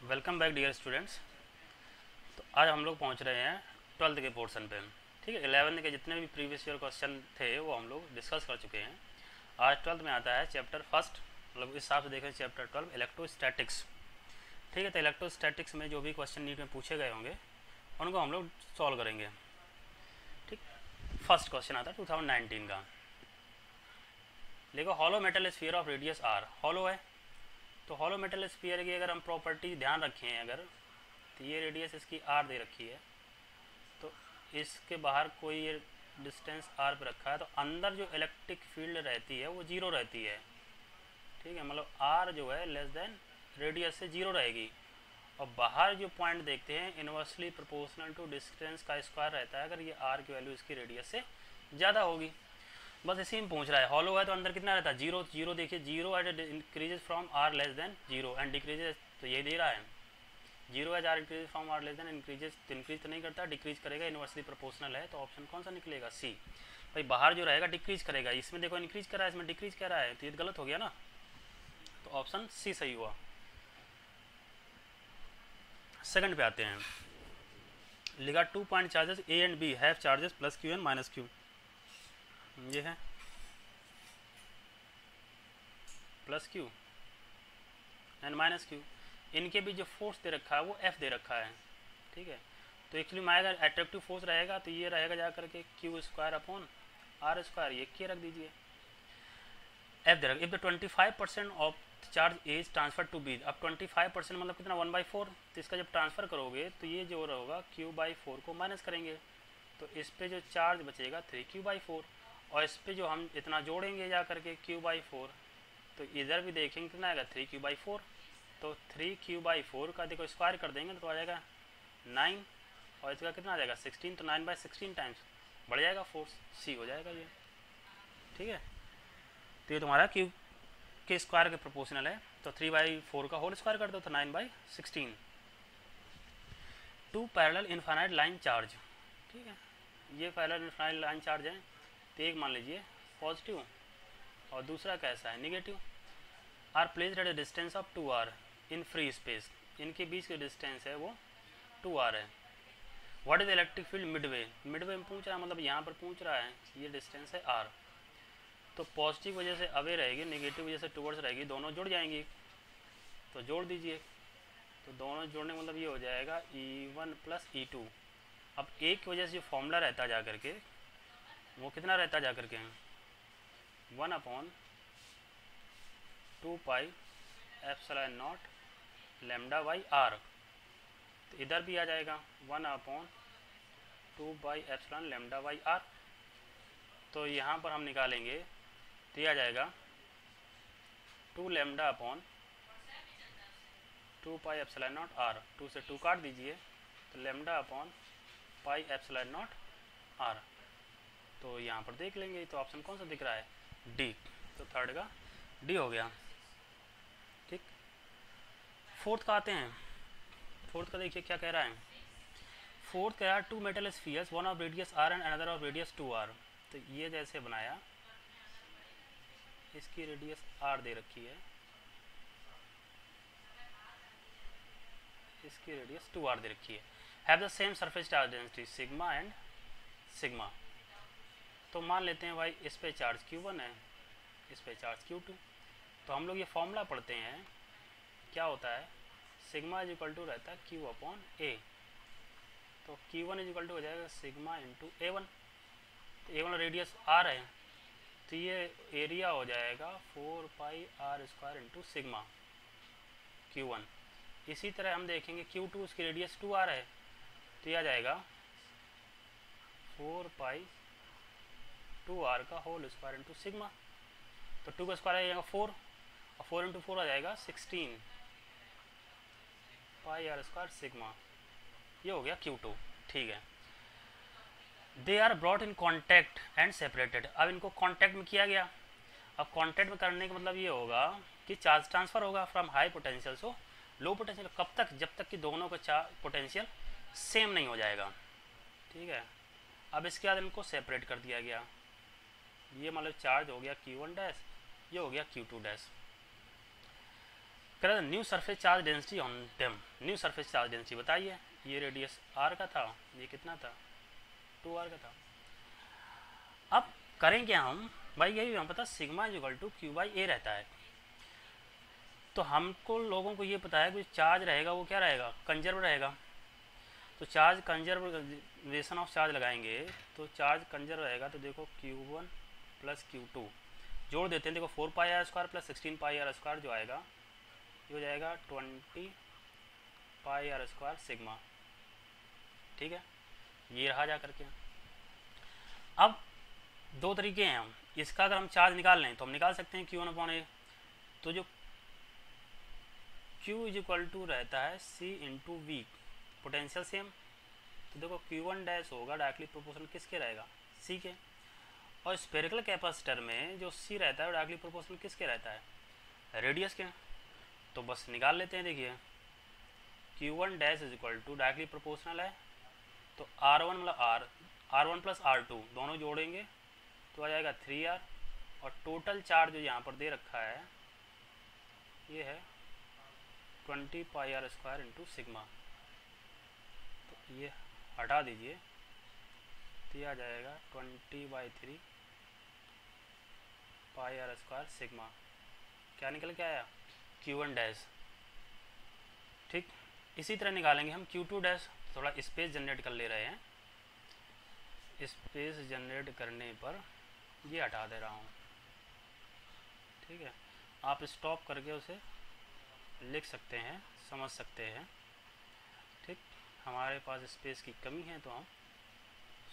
Welcome back dear students. तो आज हम लोग पहुंच रहे हैं ट्वेल्थ के पोर्शन पे। ठीक है, 11th के जितने भी प्रीवियस ईयर क्वेश्चन थे वो हम लोग डिस्कस कर चुके हैं। आज ट्वेल्थ में आता है चैप्टर फर्स्ट, मतलब इस हिसाब से देखें चैप्टर 12 इलेक्ट्रोस्टैटिक्स। ठीक है, तो इलेक्ट्रोस्टैटिक्स में जो भी क्वेश्चन नीट में पूछे गए होंगे उनको हम लोग सॉल्व करेंगे। ठीक, फर्स्ट क्वेश्चन आता है 2019 का। देखो, hollow metal sphere of radius R, hollow है तो हॉलो मेटल स्फीयर की अगर हम प्रॉपर्टी ध्यान रखें, अगर तो ये रेडियस इसकी आर दे रखी है, तो इसके बाहर कोई ये डिस्टेंस आर पे रखा है, तो अंदर जो इलेक्ट्रिक फील्ड रहती है वो जीरो रहती है। ठीक है, मतलब आर जो है लेस देन रेडियस से जीरो रहेगी, और बाहर जो पॉइंट देखते हैं इनवर्सली प्रोपोर्शनल टू डिस्टेंस का स्क्वायर रहता है, अगर ये आर की वैल्यू इसकी रेडियस से ज़्यादा होगी। बस इसी में पूछ रहा है, हॉलो है तो अंदर कितना रहता है, जीरो। जीरो देखिए, zero at increases from R less than zero and decreases, तो ये दे रहा है zero as R increase from R less than increases, तो इंक्रीज तो नहीं करता, डिक्रीज करेगा, इनवर्सली प्रोपोर्शनल है, तो ऑप्शन कौन सा निकलेगा, सी। भाई बाहर जो रहेगा डिक्रीज करेगा, इसमें देखो इंक्रीज कर रहा है, इसमें डिक्रीज कर रहा है, तो ये गलत हो गया ना, तो ऑप्शन सी सही हुआ। सेकंड पे आते हैं, लिखा 2 point charges A and B have charges plus Q and minus Q. ये है plus Q and minus Q, इनके भी जो फोर्स दे रखा है वो एफ दे रखा है। ठीक है, तो एक्चुअली में अगर एट्रैक्टिव फोर्स रहेगा तो ये रहेगा जा करके Q square upon R square, ये के रख दीजिए, एफ दे रखा। If the 25% of charge is transfer to B, अब 25% मतलब कितना 1/4, तो इसका जब ट्रांसफर करोगे तो ये जो होगा Q/4 को माइनस करेंगे, तो इस पे जो चार्ज बचेगा 3Q/4, और इस पे जो हम इतना जोड़ेंगे जा करके Q/4, तो इधर भी देखेंगे कितना आएगा 3Q/4, तो 3Q/4 का देखो स्क्वायर कर देंगे तो आ जाएगा 9, और इसका कितना आ जाएगा 16, तो 9/16 टाइम्स बढ़ जाएगा फोर्स, सी हो जाएगा ये। ठीक है, तो ये तुम्हारा क्यू के स्क्वायर के प्रोपोर्शनल है, तो 3/4 का होल स्क्वायर कर दो तो 9/16। Two parallel infinite line charge, ठीक है, ये पैरेलल इनफाइनाइट लाइन चार्ज है, तो एक मान लीजिए पॉजिटिव और दूसरा कैसा है negative, are placed at a distance of 2r in free space, इनके बीच के डिस्टेंस है वो 2r है। What is electric field midway, midway में पूछ रहा है, मतलब यहाँ पर पूछ रहा है ये डिस्टेंस है r, तो पॉजिटिव वजह से अवे रहेगी, नेगेटिव वजह से टूवर्ड्स रहेगी, दोनों जुड़ जाएंगी, तो जोड़ दीजिए, तो दोनों जोड़ने का मतलब ये हो जाएगा E1 प्लस E2। अब एक की वजह से जो फॉर्मूला रहता जा करके वो कितना रहता जा करके 1/2πε0 λ/r, तो इधर भी आ जाएगा 1/2πε λ/r, तो यहाँ पर हम निकालेंगे तो ये आ जाएगा 2λ/2πε0r, 2 से 2 काट दीजिए तो λ/πε0r, तो यहाँ पर देख लेंगे, तो ऑप्शन कौन सा दिख रहा है, डी, तो थर्ड का डी हो गया। ठीक, फोर्थ का आते हैं, फोर्थ का देखिए क्या कह रहा है, फोर्थ कह रहा है 2 metal spheres, one of radius r and another of radius 2r, तो ये जैसे बनाया, इसकी रेडियस r दे रखी है, इसकी रेडियस 2r दे रखी है, have the same surface charge density sigma and sigma, तो मान लेते हैं भाई इस पे चार्ज Q1 है, इस पे चार्ज Q2, तो हम लोग ये फॉर्मूला पढ़ते हैं, क्या होता है, सिग्मा इज इक्वल टू रहता है Q/A, तो Q1 इज इक्वल टू हो जाएगा सिग्मा इंटू A1, तो A1 रेडियस R है, तो ये एरिया हो जाएगा 4πr² इंटू सिग्मा Q1। इसी तरह हम देखेंगे Q2, उसकी रेडियस 2r है, तो यह आ जाएगा 4π2r का होल स्क्वायर इंटू सिग्मा, तो 2 का स्क्वायर आ जाएगा 4, और 4 इंटू 4 आ जाएगा 16πr² सिग्मा, ये हो गया Q2। ठीक है, they are brought in contact and separated, अब इनको कॉन्टैक्ट में किया गया, अब कॉन्टैक्ट में करने का मतलब ये होगा कि चार्ज ट्रांसफर होगा from high potential so low potential, कब तक, जब तक कि दोनों का चार्ज पोटेंशियल सेम नहीं हो जाएगा। ठीक है, अब इसके बाद इनको सेपरेट कर दिया गया, ये मतलब चार्ज हो गया Q1 डैश, ये हो गया Q2 डैश। कह रहा था new surface charge density on them. New surface charge density बताइए, ये रेडियस r का था, ये कितना था 2r का था। अब करें क्या हम भाई, यही हमें पता sigma is equal to Q by A रहता है। तो हमको लोगों को ये पता है कि चार्ज रहेगा वो क्या रहेगा, कंजर्व रहेगा। तो चार्ज कंजर्वेशन ऑफ चार्ज लगाएंगे तो चार्ज कंजर्व रहेगा। तो देखो Q1 प्लस Q2 जोड़ देते हैं, देखो 4 pi R square plus 16 pi R square जो आएगा ये हो जाएगा 20 पाई आर स्क्वायर सिग्मा। ठीक है, ये रहा जा करके। अब दो तरीके हैं, हम इसका अगर हम चार्ज निकाल लें तो हम निकाल सकते हैं Q1 अपॉन ए। तो जो Q इज इक्वल टू रहता है C into V, potential same. तो देखो Q1 डैश होगा डायरेक्टली प्रोपोर्शनल किसके रहेगा, C के। और स्फेरिकल कैपेसिटर में जो C रहता है वो डायरेक्टली प्रोपोर्शनल किसके रहता है, रेडियस के। तो बस निकाल लेते हैं। देखिए Q1 dash is equal to directly proportional है तो R1 मतलब R1 प्लस R2 दोनों जोड़ेंगे तो आ जाएगा 3R। और टोटल चार्ज जो यहाँ पर दे रखा है ये है 20 पाई आर स्क्वायर इंटू सिग्मा। तो ये हटा दीजिए तो ये आ जाएगा 20/3 पाई आर स्क्वायर सिग्मा। क्या निकल के आया, Q1 डैश। ठीक, इसी तरह निकालेंगे हम Q2 डैश। थोड़ा स्पेस जनरेट कर ले रहे हैं, स्पेस जनरेट करने पर ये हटा दे रहा हूँ। ठीक है, आप स्टॉप करके उसे लिख सकते हैं, समझ सकते हैं। ठीक, हमारे पास स्पेस की कमी है तो हम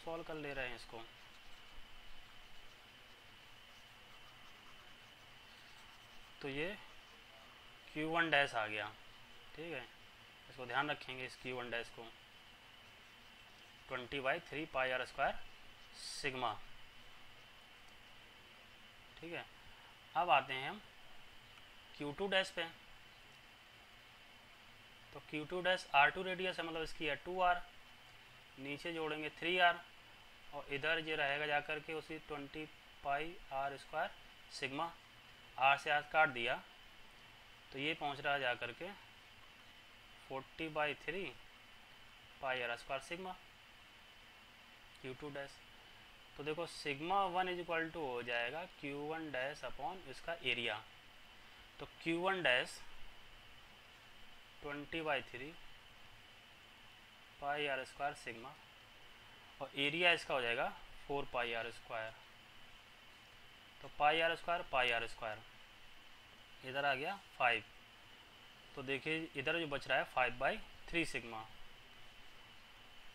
सॉल्व कर ले रहे हैं इसको। तो ये Q1 डैश आ गया। ठीक है, इसको ध्यान रखेंगे इस Q1 डैश को, 20/3 पाई आर स्क्वायर सिग्मा। ठीक है, अब आते हैं हम Q2 डैश पे। तो Q2 डैश R2 रेडियस है, मतलब इसकी है 2R, नीचे जोड़ेंगे 3R और इधर ये रहेगा जाकर के उसी 20 पाई आर स्क्वायर सिग्मा। R से R काट दिया तो ये पहुंच रहा है जाकर के 40/3 pi R square sigma Q2 dash. तो देखो सिग्मा 1 इज इक्वल टू हो जाएगा Q1 डैश अपॉन इसका एरिया। तो Q1 dash 20/3 pi R square sigma और एरिया इसका हो जाएगा 4 पाई आर स्क्वायर। तो पाई आर स्क्वायर इधर आ गया 5। तो देखिए इधर जो बच रहा है 5/3 सिग्मा,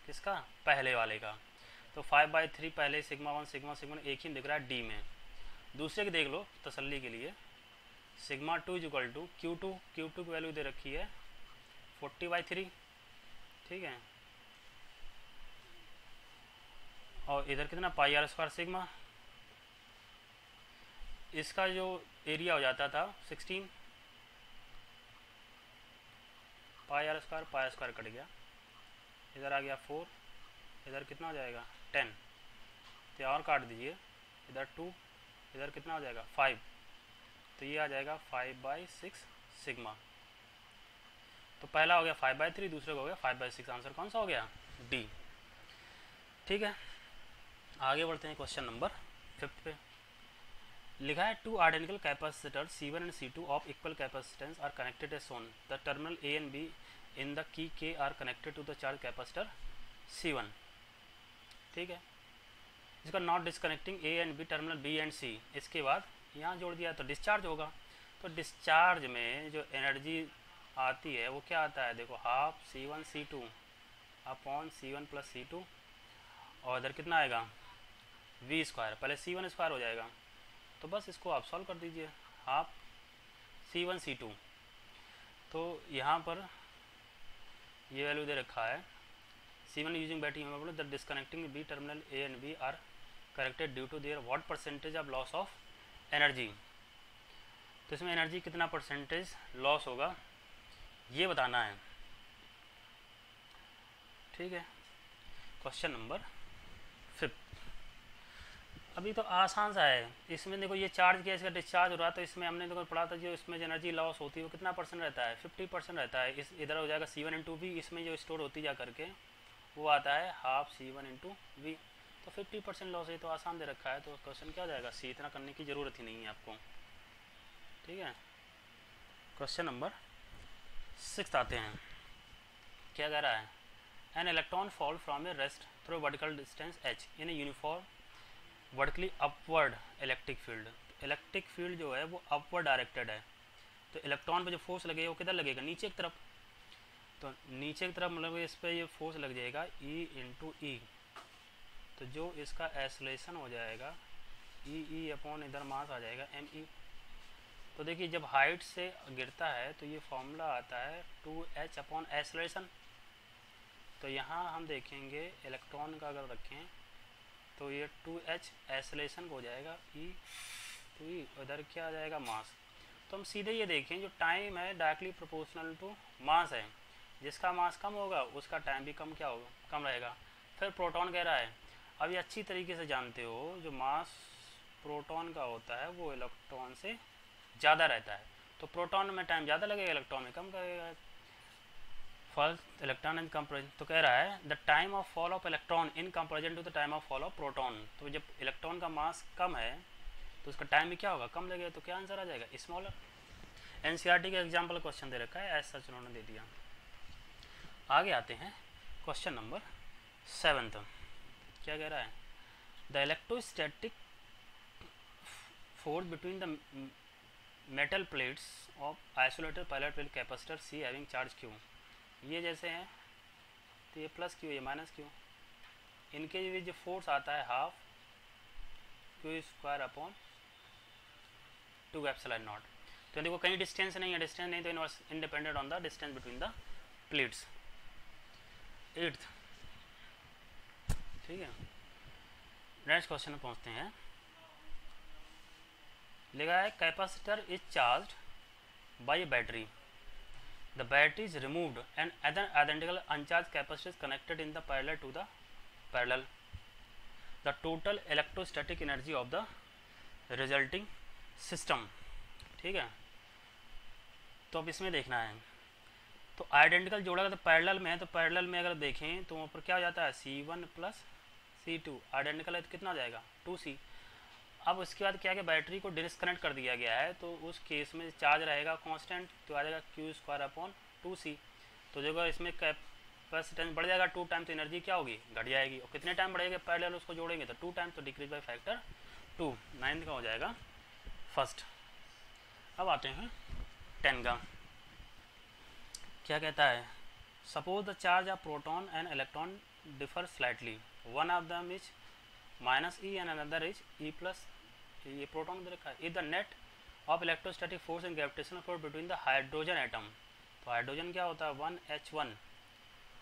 किसका, पहले वाले का। तो 5/3 पहले सिग्मा 1 सिग्मा एक ही दिख रहा है डी में। दूसरे के देख लो तसल्ली के लिए, sigma 2 is equal to Q2 की वैल्यू दे रखी है 40/3। ठीक है, और इधर कितना पाई आर स्क्वायर सिग्मा। इसका जो एरिया हो जाता था 16 पाई आर स्क्वायर कट गया, इधर आ गया 4, इधर कितना हो जाएगा 10। तो और काट दीजिए, इधर 2, इधर कितना हो जाएगा 5। तो ये आ जाएगा 5/6 सिग्मा। तो पहला हो गया 5/3, दूसरे को हो गया 5/6। आंसर कौन सा हो गया, डी। ठीक है, आगे बढ़ते हैं क्वेश्चन नंबर 5 पे। लिखा है 2 identical capacitor C1 and C2 of equal capacitance are connected as shown. The terminal A and B in the key K are connected to the charge capacitor C1। ठीक है, इसका not disconnecting A and B terminal B and C। इसके बाद यहाँ जोड़ दिया तो discharge होगा। तो डिस्चार्ज में जो एनर्जी आती है वो क्या आता है, देखो half C1 C2 upon C1 plus C2 और इधर कितना आएगा V स्क्वायर। पहले C1 स्क्वायर हो जाएगा तो बस इसको आप सॉल्व कर दीजिए, हाफ C1 C2। तो यहाँ पर ये वैल्यू दे रखा है C1 using battery the disconnecting B terminal A and B are corrected due to there what percentage of loss of energy. तो इसमें एनर्जी कितना परसेंटेज लॉस होगा ये बताना है। ठीक है, क्वेश्चन नंबर 5। अभी तो आसान सा है। इसमें देखो ये चार्ज गैस का डिस्चार्ज हो रहा है, तो इसमें हमने देखो पढ़ा था जो इसमें एनर्जी लॉस होती है वो कितना परसेंट रहता है, 50% रहता है। इस इधर हो जाएगा C1 × V, इसमें जो स्टोर होती जा करके वो आता है हाफ C1 × V। तो 50% लॉस है, तो आसान दे रखा है, तो क्वेश्चन क्या हो जाएगा C। इतना करने की ज़रूरत ही नहीं है आपको, ठीक है। क्वेश्चन नंबर 6 आते हैं। क्या कह रहा है, an electron fall from A rest through vertical distance h in a uniform vertically upward electric field. Electric field जो है वो अपवर्ड डायरेक्टेड है, तो इलेक्ट्रॉन पे जो फोर्स लगेगा वो किधर लगेगा, नीचे की तरफ। तो नीचे की तरफ मतलब इस पर ये फोर्स लग जाएगा E × E। तो जो इसका एसलेशन हो जाएगा E अपॉन इधर मास आ जाएगा ME। तो देखिए जब हाइट से गिरता है तो ये फॉर्मूला आता है 2h अपॉन एसलेशन। तो यहाँ हम देखेंगे इलेक्ट्रॉन का अगर रखें तो ये 2h एसलेशन हो जाएगा E उधर क्या आ जाएगा मास। तो हम सीधे ये देखें जो टाइम है डायरेक्टली प्रोपोर्शनल टू मास है, जिसका मास कम होगा उसका टाइम भी कम क्या होगा, कम रहेगा। फिर प्रोटॉन कह रहा है, अब ये अच्छी तरीके से जानते हो जो मास प्रोटॉन का होता है वो इलेक्ट्रॉन से ज़्यादा रहता है, तो प्रोटॉन में टाइम ज़्यादा लगेगा, इलेक्ट्रॉन में कम लगेगा। फॉल्स इलेक्ट्रॉन इन कंपेरिजन, तो कह रहा है the time of fall of electron in comparison to the time of fall of proton. तो जब इलेक्ट्रॉन का मास कम है तो उसका टाइम भी क्या होगा, कम लगेगा। तो क्या आंसर आ जाएगा, स्मॉलर। एनसीईआरटी का एग्जाम्पल क्वेश्चन दे रखा है, ऐसा सच उन्होंने दे दिया। आगे आते हैं क्वेश्चन नंबर 7। क्या कह रहा है, the electrostatic force between the metal plates of isolated parallel with capacitor C having charge Q। ये जैसे हैं तो ये प्लस Q, ये माइनस Q। इनके भी जो फोर्स आता है हाफ Q² अपॉन 2ε0। तो देखो कहीं डिस्टेंस नहीं है, डिस्टेंस नहीं तो inverse independent on the distance between the plates. 8th, ठीक है। नेक्स्ट क्वेश्चन में पहुंचते हैं। लिखा है capacitor is charged by a battery, the battery is removed and other identical uncharge capacitor is connected in the parallel to the parallel, the total electrostatic energy of the resulting system. ठीक है, तो अब इसमें देखना है तो identical जोड़ा तो पैरेलल में है, तो पैरेलल में अगर देखें तो वहाँ पर क्या हो जाता है C1 + C2। आइडेंटिकल है तो कितना हो जाएगा 2C। अब उसके बाद क्या है, बैटरी को डिस्कनेक्ट कर दिया गया है, तो उस केस में चार्ज रहेगा कांस्टेंट, तो आ जाएगा Q² अपॉन 2C। तो जो इसमें कैपेसिटेंस बढ़ जाएगा 2 टाइम, तो एनर्जी क्या होगी, घट जाएगी। और कितने टाइम बढ़ेगा, पैरेलल उसको जोड़ेंगे तो 2 टाइम, तो डिक्रीज बाय फैक्टर 2। 9th का हो जाएगा फर्स्ट। अब आते हैं 10 का। क्या कहता है, suppose the charge of proton and electron differ slightly, one of them is -E and another is E+। ये प्रोटॉन दे रखा है। Is the net of electrostatic force and gravitational force between the hydrogen atom. तो hydrogen क्या होता है 1H1,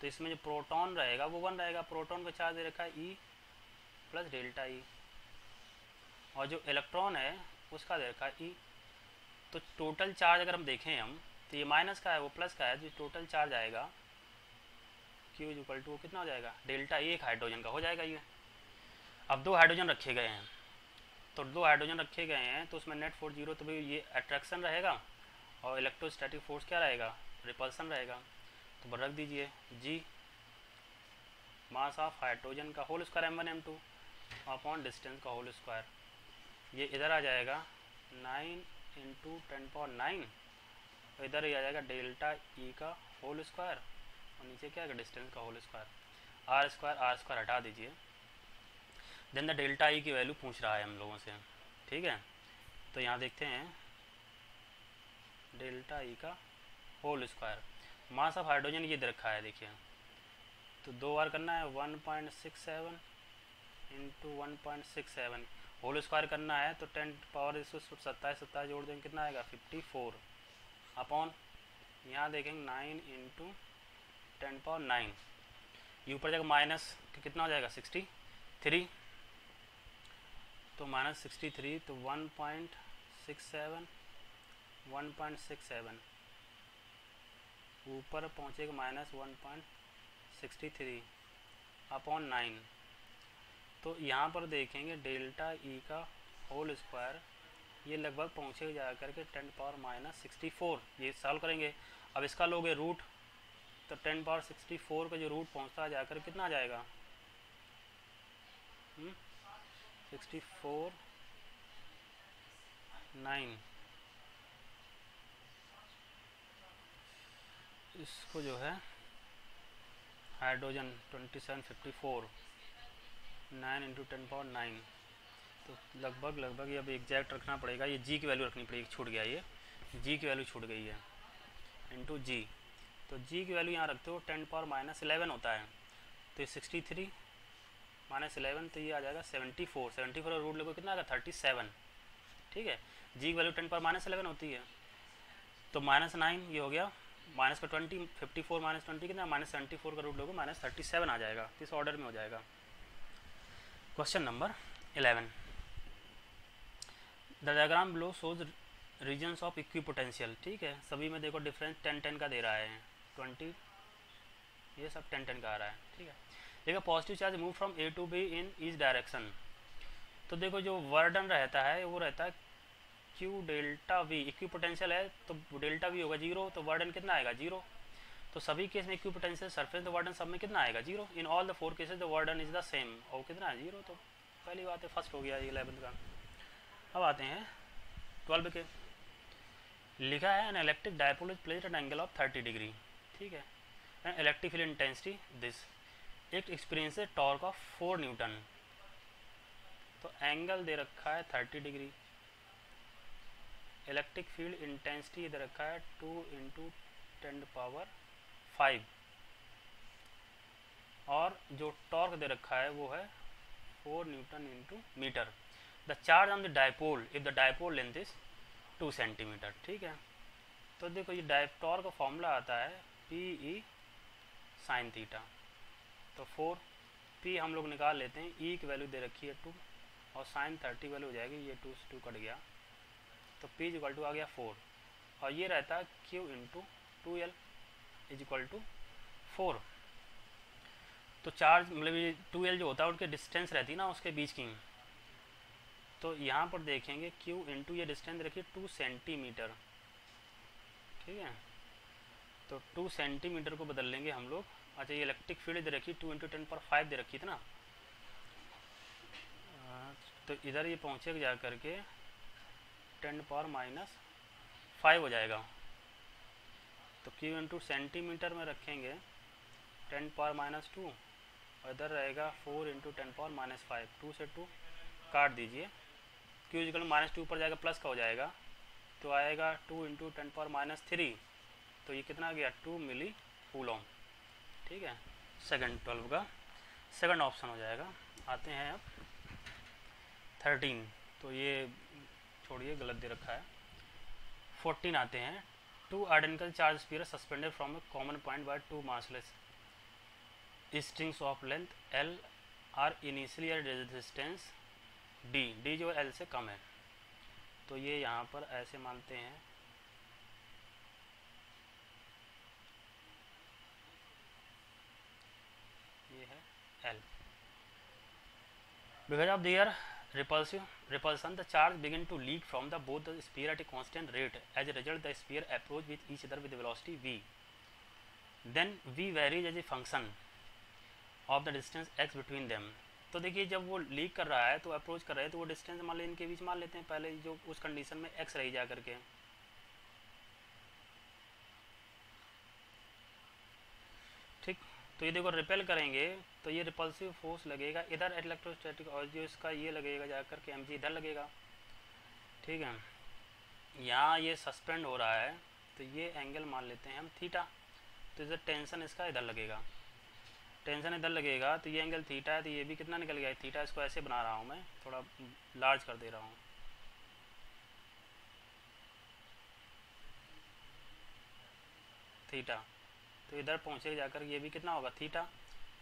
तो इसमें जो प्रोटॉन रहेगा वो 1 रहेगा। प्रोटॉन का चार्ज दे रखा है E + ΔE, और जो इलेक्ट्रॉन है उसका दे रखा है E। तो टोटल चार्ज अगर हम देखें हम, तो ये माइनस का है वो प्लस का है, जो टोटल चार्ज आएगा Q = कितना हो जाएगा ΔE, एक हाइड्रोजन का हो जाएगा ये। अब 2 हाइड्रोजन रखे गए हैं, तो 2 हाइड्रोजन रखे गए हैं तो उसमें नेट फोर्स 0, तो भाई ये अट्रैक्शन रहेगा और इलेक्ट्रोस्टैटिक फोर्स क्या रहेगा, रिपल्सन रहेगा। तो रख दीजिए G मास ऑफ हाइड्रोजन का whole square m1 m2 upon distance का होल स्क्वायर। ये इधर आ जाएगा 9 × 10⁹, इधर ही आ जाएगा ΔE का होल स्क्वायर, और नीचे क्या है डिस्टेंस का होल स्क्वायर। r² हटा दीजिए। देन द ΔE की वैल्यू पूछ रहा है हम लोगों से, ठीक है। तो यहाँ देखते हैं ΔE का whole square, mass of hydrogen ये दे रखा है देखिए, तो 2 बार करना है 1.67 × 1.67, होल स्क्वायर करना है तो 10⁻27 जोड़ देंगे कितना आएगा 54 अपॉन, यहाँ देखेंगे 9 × 10⁹, ये ऊपर जाएगा माइनस कितना हो जाएगा 63, तो -63, तो 1.67 ऊपर पहुँचेगा -1.63 अपॉन 9। तो यहाँ पर देखेंगे डेल्टा ई का होल स्क्वायर ये लगभग पहुँचे जा करके 10⁻64। ये सॉल्व करेंगे। अब इसका लोगे रूट तो 10⁻64 का जो रूट पहुँचता जाकर कितना आ जाएगा 64 9। इसको जो है हाइड्रोजन 2754 9 इंटू 10⁻9 तो लगभग ये अब एग्जैक्ट रखना पड़ेगा। ये जी की वैल्यू रखनी पड़ेगी, छूट गया ये जी की वैल्यू छूट गई है इंटू जी। तो जी की वैल्यू यहाँ रखते हो 10⁻11 होता है तो ये 63 -11 तो ये आ जाएगा 74। 74 का रूट लोगों कितना आएगा 37। ठीक है, जी की वैल्यू 10⁻11 होती है तो -9 ये हो गया माइनस का 20 54 -20 कितना -74 का रूट लोगो -37 आ जाएगा। इस ऑर्डर में हो जाएगा। Question number 11 the diagram below shows regions of equipotential. ठीक है, सभी में देखो डिफरेंस 10-10 का दे रहा है 20 ये सब 10-10 का आ रहा है। ठीक है, देखो positive charge move from A to B in each direction. तो देखो जो वर्डन रहता है वो रहता है क्यू डेल्टा वी। इक्विपोटेंशियल है तो डेल्टा वी होगा 0 तो वर्डन कितना आएगा 0। तो सभी केस में इक्विपोटेंशियल सरफेस तो वर्डन सब में कितना आएगा 0। In all the 4 cases the वर्डन is the same और कितना है 0। तो पहली बात है फर्स्ट हो गया 11th का। अब आते हैं 12 के। लिखा है an electric dipole is placed eight angle of 30 degree. ठीक है, an electric field intensity this एक एक्सपीरियंस टॉर्क ऑफ 4 न्यूटन। तो एंगल दे रखा है 30 डिग्री, इलेक्ट्रिक फील्ड इंटेंसिटी दे रखा है 2 × 10⁵ और जो टॉर्क दे रखा है वो है 4 newton × metre. The charge on the dipole if the dipole length is 2 centimetre. ठीक है, तो देखो ये टॉर्क का फॉर्मूला आता है PE sin थीटा। तो 4 P हम लोग निकाल लेते हैं, E की वैल्यू दे रखी है 2 और sin 30 वैल्यू हो जाएगी, ये 2 से 2 कट गया तो P = आ गया 4 और ये रहता है Q × 2L = 4। तो चार्ज मतलब ये 2L जो होता है उनके डिस्टेंस रहती है ना उसके बीच की। तो यहाँ पर देखेंगे Q × ये डिस्टेंस रखिए 2 सेंटीमीटर। ठीक है, तो 2 सेंटीमीटर को बदल लेंगे हम लोग। अच्छा, ये इलेक्ट्रिक फील्ड दे रखी 2 × 10⁵ दे रखी थी ना, तो इधर ये पहुँचेगा जा करके 10⁻⁻5 हो जाएगा। तो Q × सेंटीमीटर में रखेंगे 10⁻⁻2 और इधर रहेगा 4 × 10⁻⁻5। 2 से 2 काट दीजिए, Q = -2 ऊपर जाएगा प्लस का हो जाएगा तो आएगा 2 × 10⁻³ तो ये कितना आ गया 2 मिली कूलम। ठीक है, सेकंड 12 का सेकंड ऑप्शन हो जाएगा। आते हैं अब 13, तो ये छोड़िए गलत दे रखा है। 14 आते हैं। 2 identical charge sphere suspended from a common point by 2 massless strings of length L are initially at resistance D जो L से कम है। तो ये यहाँ पर ऐसे मानते हैं ये है L। Because of their repulsion, the charge begin to leak from the both the sphere at a constant rate. As a result, the sphere approach with each other with velocity v. Then v varies as a function of the distance x between them. तो देखिए जब वो leak कर रहा है तो approach कर रहा है तो वो डिस्टेंस मान लें इनके बीच मान लेते हैं पहले जो उस कंडीशन में x रही जा करके। ठीक, तो ये देखो रिपेल करेंगे तो ये रिपल्सिव फोर्स लगेगा इधर इलेक्ट्रोस्टैटिक और जो इसका ये लगेगा जाकर के mg इधर लगेगा। ठीक है, यहाँ ये सस्पेंड हो रहा है तो ये एंगल मान लेते हैं हम थीटा। तो इधर टेंशन इसका इधर लगेगा, टेंशन इधर लगेगा तो ये एंगल थीटा है तो ये भी कितना निकल गया थीटा। इसको ऐसे बना रहा हूँ मैं, थोड़ा लार्ज कर दे रहा हूँ। थीटा तो इधर पहुँचे जाकर ये भी कितना होगा थीटा।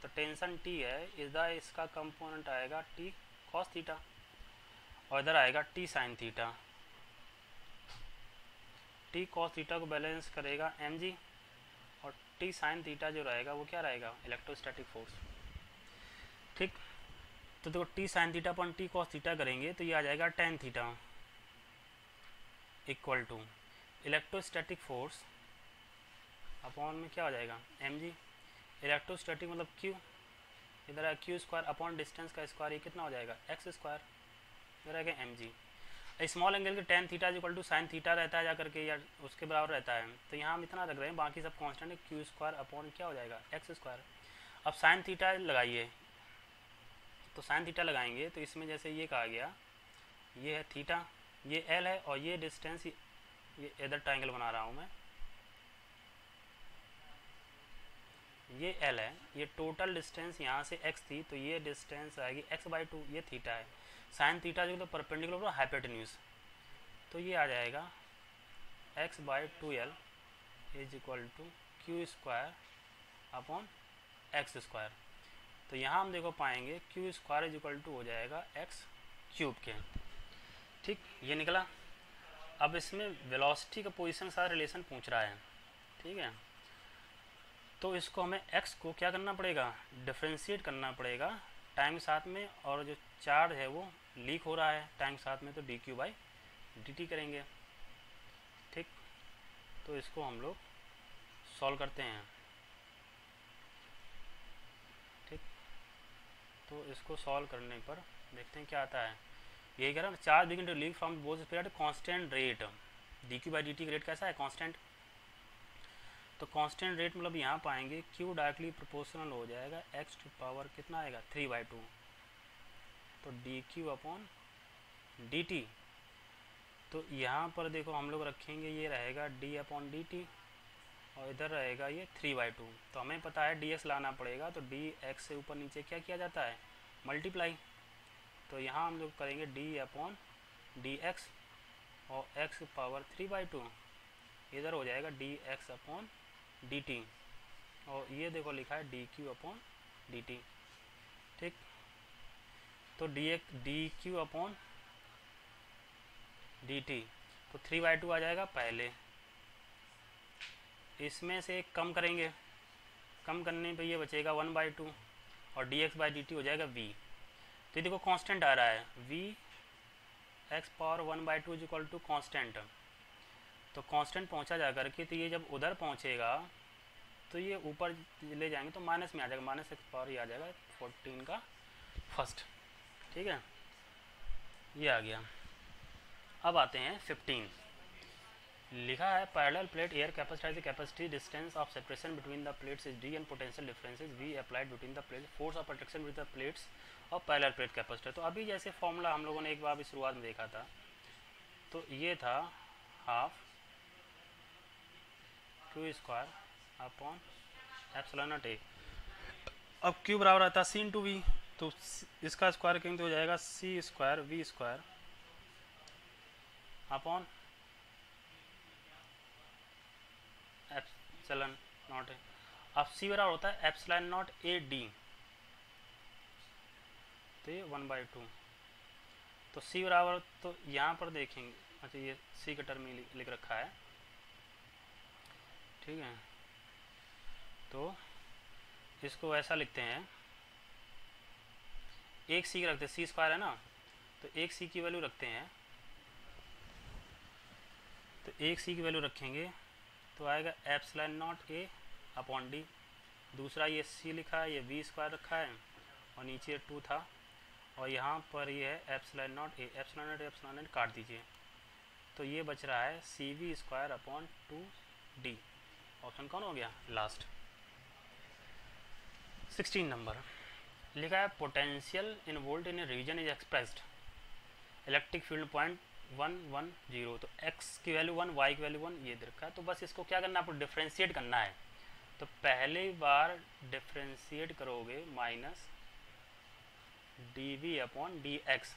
तो टेंशन T है, इधर इसका कंपोनेंट आएगा T cos थीटा और इधर आएगा T sin theta. T cos theta को बैलेंस करेगा mg और T sin थीटा जो रहेगा वो क्या रहेगा इलेक्ट्रोस्टैटिक फोर्स। ठीक, तो देखो T sine theta upon T cos theta करेंगे तो ये आ जाएगा tan theta equal to electrostatic force upon में क्या हो जाएगा एम जी। इलेक्ट्रोस्टैटिक मतलब क्यू, इधर है क्यू स्क्वायर अपॉन डिस्टेंस का स्क्वायर, ये कितना हो जाएगा एक्स स्क्वायर, इधर आएगा एम जी। स्मॉल एंगल के tan theta equal to sine theta रहता है जा करके या उसके बराबर रहता है, तो यहाँ हम इतना रख रहे हैं, बाकी सब कांस्टेंट है, क्यू स्क्वायर अपॉन क्या हो जाएगा एक्स स्क्वायर। अब साइन थीटा लगाइए, तो साइन थीटा लगाएंगे तो इसमें जैसे ये कहा गया ये है थीटा, ये एल है और ये डिस्टेंस, ये इधर ट्राइंगल बना रहा हूँ मैं, ये एल है, ये टोटल डिस्टेंस यहाँ से एक्स थी तो ये डिस्टेंस आएगी एक्स बाई टू, ये थीटा है। साइन थीटा जो तो परपेंडिकुलर हाइपोटेन्यूज, तो ये आ जाएगा X by two L is equal to Q square upon X square. तो यहाँ हम देखो पाएंगे Q square is equal to हो जाएगा एक्स क्यूब के, ठीक ये निकला। अब इसमें वेलोसिटी का पोजीशन के साथ रिलेशन पूछ रहा है, ठीक है, तो इसको हमें x को क्या करना पड़ेगा, डिफ्रेंशिएट करना पड़ेगा टाइम के साथ में, और जो चार्ज है वो लीक हो रहा है टाइम के साथ में, तो D Q by D T करेंगे, ठीक। तो इसको हम लोग सॉल्व करते हैं, ठीक। तो इसको सॉल्व करने पर देखते हैं क्या आता है। यही कह रहा है charge begin to leak from both sphere at constant rate, D Q by D T rate कैसा है कांस्टेंट, तो कांस्टेंट रेट मतलब यहाँ पाएंगे Q डायरेक्टली प्रोपोर्शनल हो जाएगा x टू पावर कितना आएगा 3/2, तो D Q upon D T. तो यहाँ पर देखो हम लोग रखेंगे ये रहेगा d अपॉन डी टी और इधर रहेगा ये 3/2, तो हमें पता है dx लाना पड़ेगा, तो dx से ऊपर नीचे क्या किया जाता है मल्टीप्लाई, तो यहाँ हम लोग करेंगे d अपॉन डी एक्स और x पावर 3/2, इधर हो जाएगा dx अपॉन डी टी, और ये देखो लिखा है D Q upon D T, ठीक। तो D Q upon D T, तो 3/2 आ जाएगा पहले, इसमें से कम करेंगे, कम करने पे ये बचेगा 1/2 और dx बाई डी टी हो जाएगा v। तो ये देखो कांस्टेंट आ रहा है v x power 1/2 is equal to constant, तो कांस्टेंट पहुंचा जा करके, तो ये जब उधर पहुंचेगा तो ये ऊपर ले जाएंगे तो माइनस में आ जाएगा, माइनस एक्स पावर ये आ जाएगा 14 का फर्स्ट, ठीक है ये आ गया। अब आते हैं 15, लिखा है parallel plate air capacity capacity distance of separation between the plates is D and potential differences V applied between the plate, force of attraction with the plates of parallel plate capacitor. तो अभी जैसे formula हम लोगों ने एक बार भी शुरुआत में देखा था, तो ये था half Q square upon epsilon nought A. अब क्यू बराबर आता है सी इंटू वी, तो इसका स्क्वायर करेंगे तो हो जाएगा C square V square upon epsilon nought A. अब सी बराबर होता है एप्सिलॉन नॉट ए डी, तो ये 1/2, तो सी बराबर, तो यहाँ पर देखेंगे, अच्छा ये सी का टर्म लिख रखा है, ठीक है, तो इसको ऐसा लिखते हैं, एक सी रखते हैं, सी स्क्वायर है ना, तो एक सी की वैल्यू रखते हैं, तो एक सी की वैल्यू रखेंगे तो आएगा एप्सिलॉन नॉट ए अपॉन डी, दूसरा ये सी लिखा है, ये वी स्क्वायर रखा है और नीचे 2 था, और यहाँ पर ये है epsilon nought A, epsilon nought काट दीजिए, तो ये बच रहा है C V square upon 2d। Option कौन हो गया लास्ट। 16 नंबर लिखा है potential in volt in a region is expressed electric field point 110, तो x की वैल्यू 1, y की वैल्यू 1 ये दे रखा है। तो बस इसको क्या करना है, आपको डिफ्रेंशिएट करना है, तो पहली बार डिफ्रेंशिएट करोगे minus D V upon D X,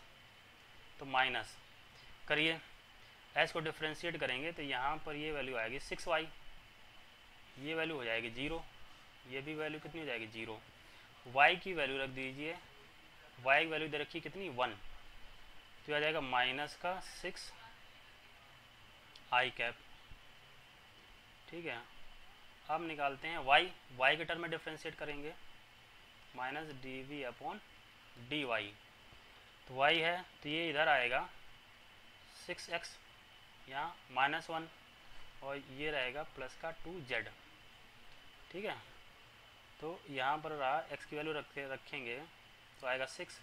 तो माइनस करिए, s को डिफ्रेंशिएट करेंगे तो यहाँ पर ये वैल्यू आएगी 6y, ये वैल्यू हो जाएगी 0, ये भी वैल्यू कितनी हो जाएगी 0, y की वैल्यू रख दीजिए, y की वैल्यू दे रखी कितनी 1, तो आ जाएगा माइनस का 6 आई कैप, ठीक है। अब निकालते हैं y के टर्म में डिफ्रेंशिएट करेंगे, minus D V upon D Y, तो वाई है तो ये इधर आएगा 6x, यहाँ -1, और ये रहेगा प्लस का 2z। ठीक है, तो यहाँ पर रहा x की वैल्यू रखेंगे तो आएगा 6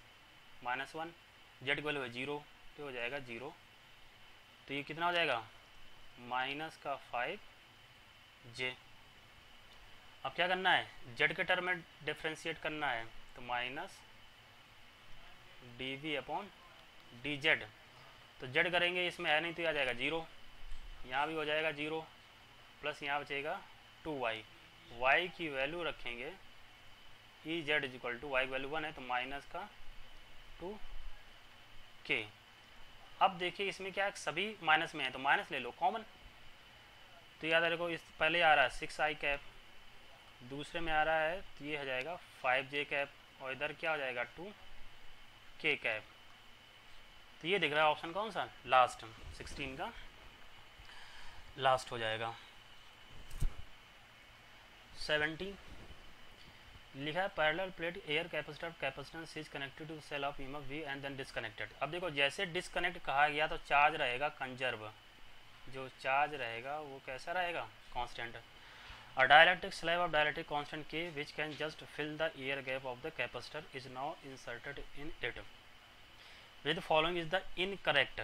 -1, z की वैल्यू है 0 तो हो जाएगा 0, तो ये कितना हो जाएगा माइनस का 5j। अब क्या करना है, z के टर्म में डिफ्रेंशिएट करना है, तो माइनस dv अपॉन dz, तो z करेंगे इसमें है नहीं तो आ जाएगा 0, यहाँ भी हो जाएगा 0, प्लस यहाँ बचेगा 2y, y की वैल्यू रखेंगे E Z is equal to Y value 1 है तो माइनस का 2k। अब देखिए इसमें क्या है, सभी माइनस में है तो माइनस ले लो कॉमन, तो याद रखो इस पहले आ रहा है 6i कैप, दूसरे में आ रहा है तो ये हो जाएगा 5j कैप, और इधर क्या हो जाएगा 2k कैप। तो ये दिख रहा है ऑप्शन कौन सा, लास्ट 16 का लास्ट हो जाएगा। 17 लिखा है parallel plate air capacitance is connected to cell of EMF V and then disconnected. अब देखो जैसे डिसकनेक्ट कहा गया तो चार्ज रहेगा कंजर्व, जो चार्ज रहेगा वो कैसा रहेगा constant. A dielectric slab of dielectric constant K which can just fill the air gap of the capacitor is now inserted in it with following is the incorrect.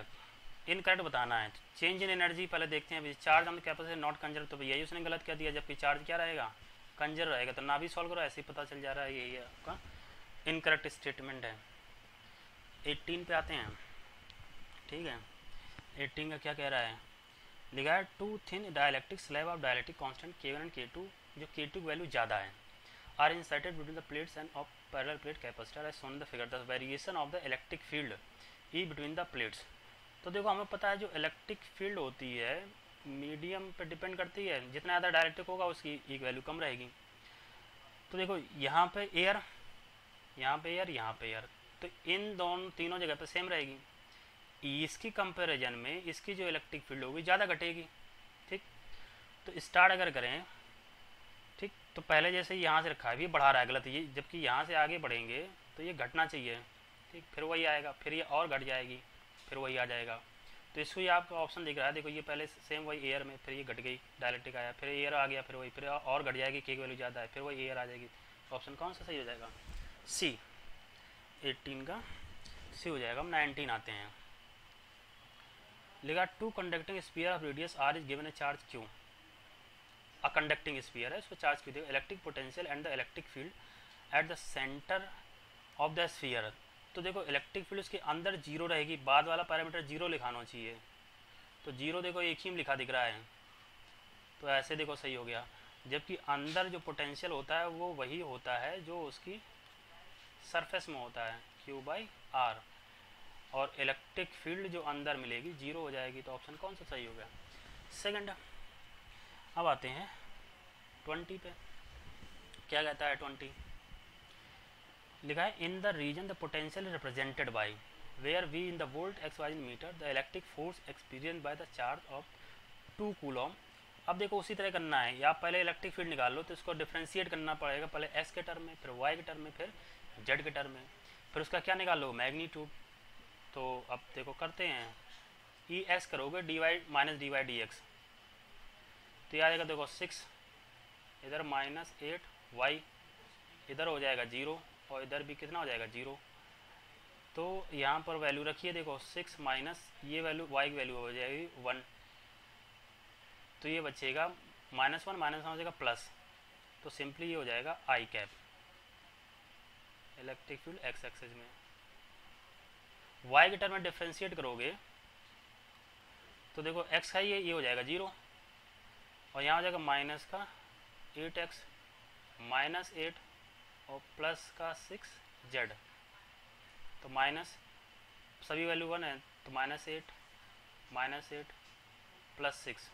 Incorrect बताना है, change in energy पहले देखते हैं। Charge on the capacitor not conserve, तो भैया उसने गलत कह दिया, जबकि चार्ज क्या रहेगा कंजर्व रहेगा, तो ना भी सॉल्व करो ऐसे ही पता चल जा रहा है यही आपका इनकरेक्ट स्टेटमेंट है। 18 पे आते हैं, ठीक है। 18 का क्या कह रहा है, लिखा है two thin dielectric slab of dielectric constant K1 and K2 जो K2 की वैल्यू ज़्यादा है are inserted between the plates and of parallel plate capacitor as shown the figure. The variation of the electric field E between the plates. तो देखो हमें पता है जो इलेक्ट्रिक फील्ड होती है मीडियम पे डिपेंड करती है, जितना ज़्यादा डायरेक्ट्रिक होगा उसकी एक वैल्यू कम रहेगी। तो देखो यहाँ पे एयर, यहाँ पे एयर, यहाँ पे एयर, तो इन दोनों तीनों जगह पे सेम रहेगी। इसकी कंपैरिजन में इसकी जो इलेक्ट्रिक फील्ड होगी ज़्यादा घटेगी। ठीक, तो स्टार्ट अगर करें, ठीक, तो पहले जैसे यहाँ से रखा है ये बढ़ा रहा है गलत, ये जबकि यहाँ से आगे बढ़ेंगे तो ये घटना चाहिए। ठीक, फिर वही आएगा, फिर ये और घट जाएगी, फिर वही आ जाएगा। तो इसको ये आपका ऑप्शन दिख रहा है, देखो ये पहले सेम वही एयर में, फिर ये घट गई डायलेक्ट्रिक आया, फिर एयर आ गया, फिर वही, फिर और घट जाएगी, के की वैल्यू ज़्यादा है, फिर वही एयर आ जाएगी। तो ऑप्शन कौन सा सही हो जाएगा, सी। 18 का सी हो जाएगा। हम 19 आते हैं, लिखा two conducting sphere of radius R is given a charge Q. A conducting sphere है, उसको चार्ज क्यू देगा, electric potential and the electric field at the centre of the sphere. तो देखो इलेक्ट्रिक फील्ड उसके अंदर जीरो रहेगी, बाद वाला पैरामीटर जीरो लिखाना चाहिए, तो जीरो देखो एक ही लिखा दिख रहा है, तो ऐसे देखो सही हो गया। जबकि अंदर जो पोटेंशियल होता है वो वही होता है जो उसकी सरफेस में होता है, Q/R, और इलेक्ट्रिक फील्ड जो अंदर मिलेगी जीरो हो जाएगी। तो ऑप्शन कौन सा सही हो गया, सेकंड। अब आते हैं 20 पे, क्या कहता है 20, लिखा है in the region the potential represented by where V in the volt x y metre the electric force experience by the charge of 2 coulomb. अब देखो उसी तरह करना है, या पहले इलेक्ट्रिक फील्ड निकाल लो तो इसको डिफ्रेंशिएट करना पड़ेगा, पहले x के टर्म में, फिर y के टर्म में, फिर z के टर्म में, फिर उसका क्या निकाल लो मैग्नीट्यूड। तो अब देखो करते हैं, ई एक्स करोगे dy माइनस dy/dx, तो यह आ जाएगा देखो 6, इधर -8y, इधर हो जाएगा 0, और इधर भी कितना हो जाएगा 0। तो यहाँ पर वैल्यू रखिए, देखो 6 माइनस ये वैल्यू y की वैल्यू हो जाएगी 1, तो ये बचेगा -1 माइनस हो जाएगा प्लस, तो सिंपली ये हो जाएगा I cap electric field x axis में। y के टर्म में डिफ्रेंशिएट करोगे तो देखो x है ये हो जाएगा 0, और यहाँ हो जाएगा माइनस का 8x -8 और प्लस का 6z, तो माइनस सभी वैल्यू 1 है तो -8 प्लस 6,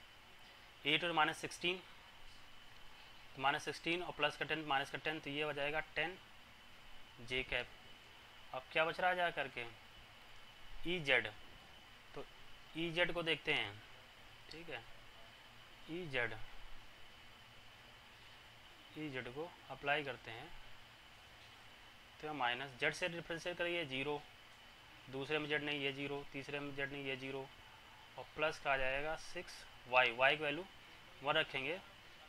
8 और -16, तो -16 और प्लस का 10 माइनस का 10, तो ये हो जाएगा 10j कैप। अब क्या बच रहा है जा करके EZ, तो EZ को देखते हैं, ठीक है, EZ को अप्लाई करते हैं, तो माइनस जेड से डिफ्रेंशिएट करिए 0, दूसरे में जेड नहीं ये 0, तीसरे में जेड नहीं ये 0, और प्लस का आ जाएगा 6 वाई, वाई की वैल्यू 1 रखेंगे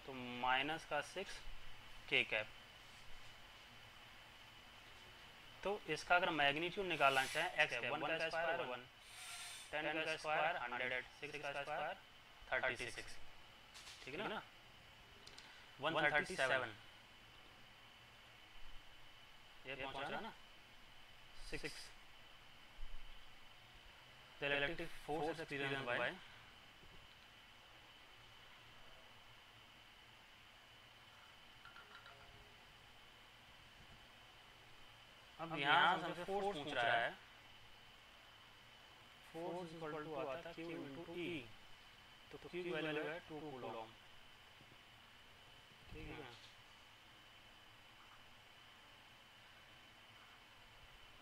तो माइनस का 6 के कैप। तो इसका अगर मैग्नीट्यूड निकालना चाहें एक्स है 1 का स्क्वायर 1, 10 का स्क्वायर 100, 6 का स्क्वायर 36, ठीक है ना, 137 ये पहुंच रहा ना 6। The electric force experienced by अब यहाँ से फोर्स पूछ रहा है, फोर्स इक्वल टू आता है Q इंटू E, तो Q की वैल्यू है 2 कूलम, ठीक है।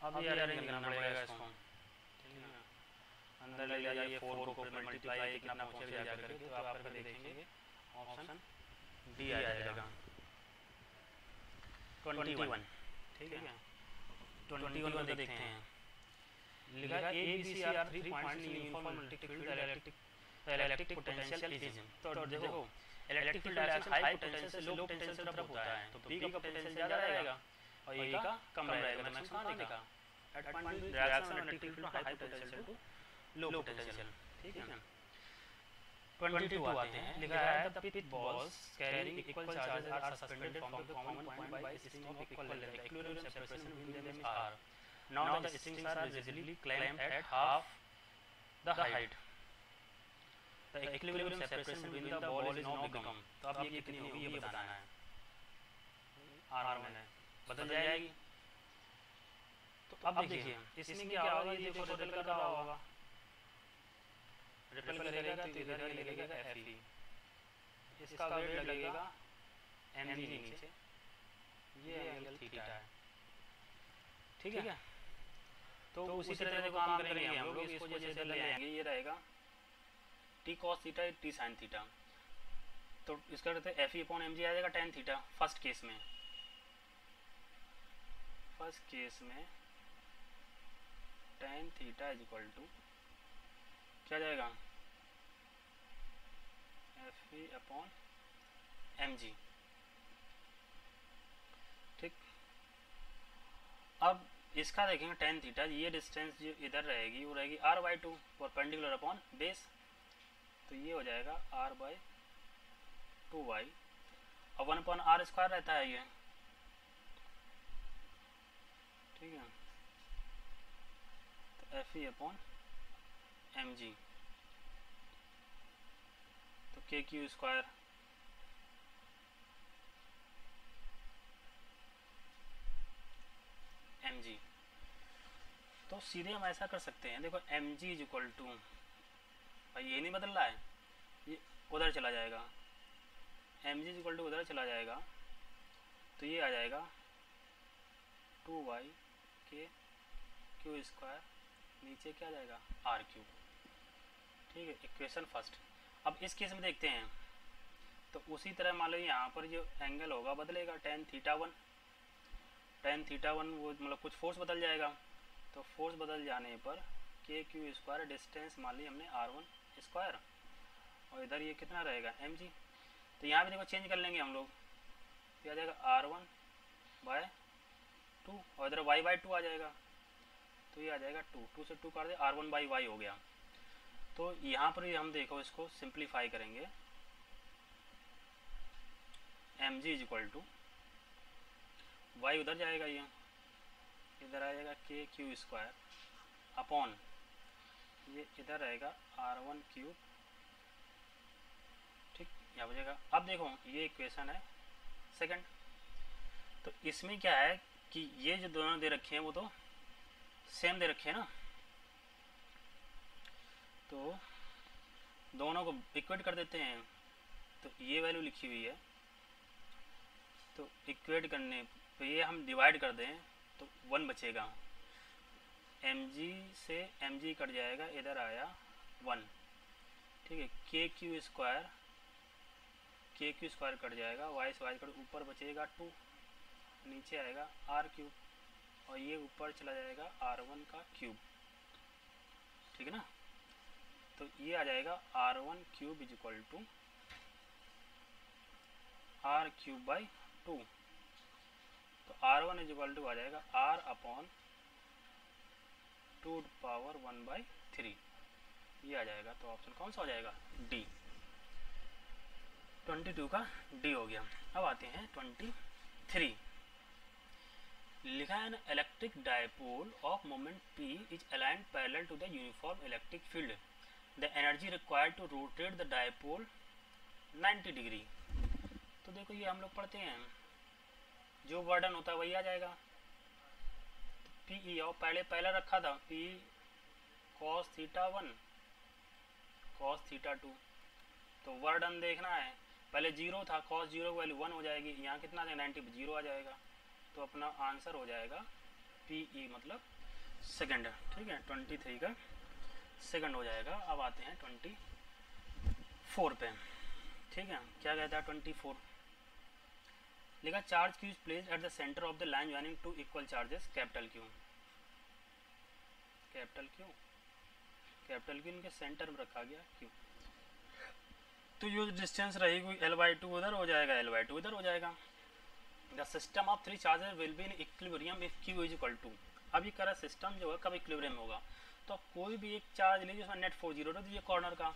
अब ये अरेंज करना पड़ेगा इसको, ठीक है, अंदर ले जाइए 4 को मल्टीप्लाई कितना पहुंचेगा जा करके, तो आप करके देखेंगे ऑप्शन डी आ जाएगा 21, ठीक है। 21 को देखते हैं, लिखा है A B C are 3 points in uniform electric field, electric potential is, तो देखो electric field direction high potential से लो पोटेंशियल तरफ होता है, तो बी का पोटेंशियल ज़्यादा रहेगा और ए का कम रहेगा, तो मैक्सिमम कहाँ देखा at point direction electric field high potential to low potential, ठीक है। 22 आते हैं, लिखा है the pitch balls carrying equal charges are suspended from the common point by string of equal length, equilibrium separation between them is R, now the strings are visibly clamped at half the height, the equilibrium separation between the ball is now become, तो अब ये कितनी होगी ये बताना है, are में बदल जाएगी। तो अब देखिए इसमें क्या होगा, ये देखो रिपल कर रहा होगा, रिपल करेगा तो इधर ही लगेगा एफ ई, इसका वेट लगेगा एम जी नीचे, ये एंगल थीटा है, ठीक है। तो उसी तरह से काम करेंगे हम लोग, इसको जैसे ले आएंगे, ये रहेगा T cos theta T sine theta, तो इसका कहते हैं F E upon M G आ जाएगा टेन थीटा फर्स्ट केस में, फर्स्ट केस में tan theta is equal to क्या जाएगा F E upon M G, ठीक। अब इसका देखेंगे टेन थीटा, ये डिस्टेंस जो इधर रहेगी वो रहेगी R by 2 perpendicular upon base, तो ये हो जाएगा आर बाई 2y और 1 अपॉन आर स्क्वायर रहता है ये, ठीक है। तो F E upon M G, तो K Q square M G, तो सीधे हम ऐसा कर सकते हैं, देखो M G is equal to, भाई ये नहीं बदल रहा है, ये उधर चला जाएगा, M G is equal to उधर चला जाएगा, तो ये आ जाएगा 2y के क्यू स्क्वायर, नीचे क्या जाएगा आर क्यू, ठीक है, इक्वेशन फर्स्ट। अब इस केस में देखते हैं, तो उसी तरह मान लो यहाँ पर जो एंगल होगा बदलेगा, टेन थीटा वन वो मतलब कुछ फोर्स बदल जाएगा, तो फोर्स बदल जाने पर के क्यू स्क्वायर डिस्टेंस मान ली हमने आर वन स्क्वायर, और इधर ये कितना रहेगा एम जी, तो यहाँ भी देखो चेंज कर लेंगे हम लोग, क्या आ जाएगा आर वन बाय 2 और इधर वाई बाई 2 आ जाएगा, तो ये आ जाएगा 2 से 2 काट दे, आर वन बाई वाई हो गया। तो यहाँ पर हम देखो इसको सिंप्लीफाई करेंगे, M G is equal to Y उधर जाएगा, ये इधर आ जाएगा के क्यू स्क्वायर अपॉन ये इधर रहेगा आर वन क्यूब, ठीक, यहाँ बचेगा। अब देखो ये इक्वेशन है सेकंड, तो इसमें क्या है कि ये जो दोनों दे रखे हैं वो तो सेम दे रखे हैं ना, तो दोनों को इक्वेट कर देते हैं, तो ये वैल्यू लिखी हुई है, तो इक्वेट करने पे ये हम डिवाइड कर दें तो 1 बचेगा, mg से mg कट जाएगा, इधर आया 1, ठीक है, के क्यू स्क्वायर कट जाएगा, वाई से वाई कट ऊपर बचेगा 2, नीचे आएगा आर क्यूब, और ये ऊपर चला जाएगा R1 का क्यूब, ठीक है ना। तो ये आ जाएगा R1 cube is equal to R cube by 2। तो R1 इज इक्वल टू आ जाएगा R अपॉन 2 पावर 1/3, ये आ जाएगा। तो ऑप्शन कौन सा हो जाएगा? डी। 22 का डी हो गया। अब आते हैं 23। लिखा है ना, electric dipole of moment P is aligned parallel to the uniform electric field, the energy required to rotate the dipole 90 degree. तो देखो ये हम लोग पढ़ते हैं, जो वर्डन होता है वही आ जाएगा। तो पी ई और पहले रखा था P cos theta 1 cos theta 2। तो वर्डन देखना है, पहले 0 था, cos 0 की वैल्यू 1 हो जाएगी, यहाँ कितना है 90 0 आ जाएगा। तो अपना आंसर हो जाएगा पी ई मतलब सेकंड, ठीक है। 23 का सेकंड हो जाएगा। अब आते हैं 24 पे, ठीक है। क्या कहता है 24? लिखा charge q is placed at the centre of the line joining two equal charges capital Q. Capital Q इनके सेंटर में रखा गया क्यू। तो जो डिस्टेंस रहेगी L/2 उधर हो जाएगा, L/2 इधर हो जाएगा। The system of 3 charges will be in equilibrium if Q is equal to. अब ये कह रहा सिस्टम जो है कब इक्विलिब्रियम होगा। तो कोई भी एक चार्ज लीजिए, उसमें नेट 4 0 रख दीजिए कॉर्नर का,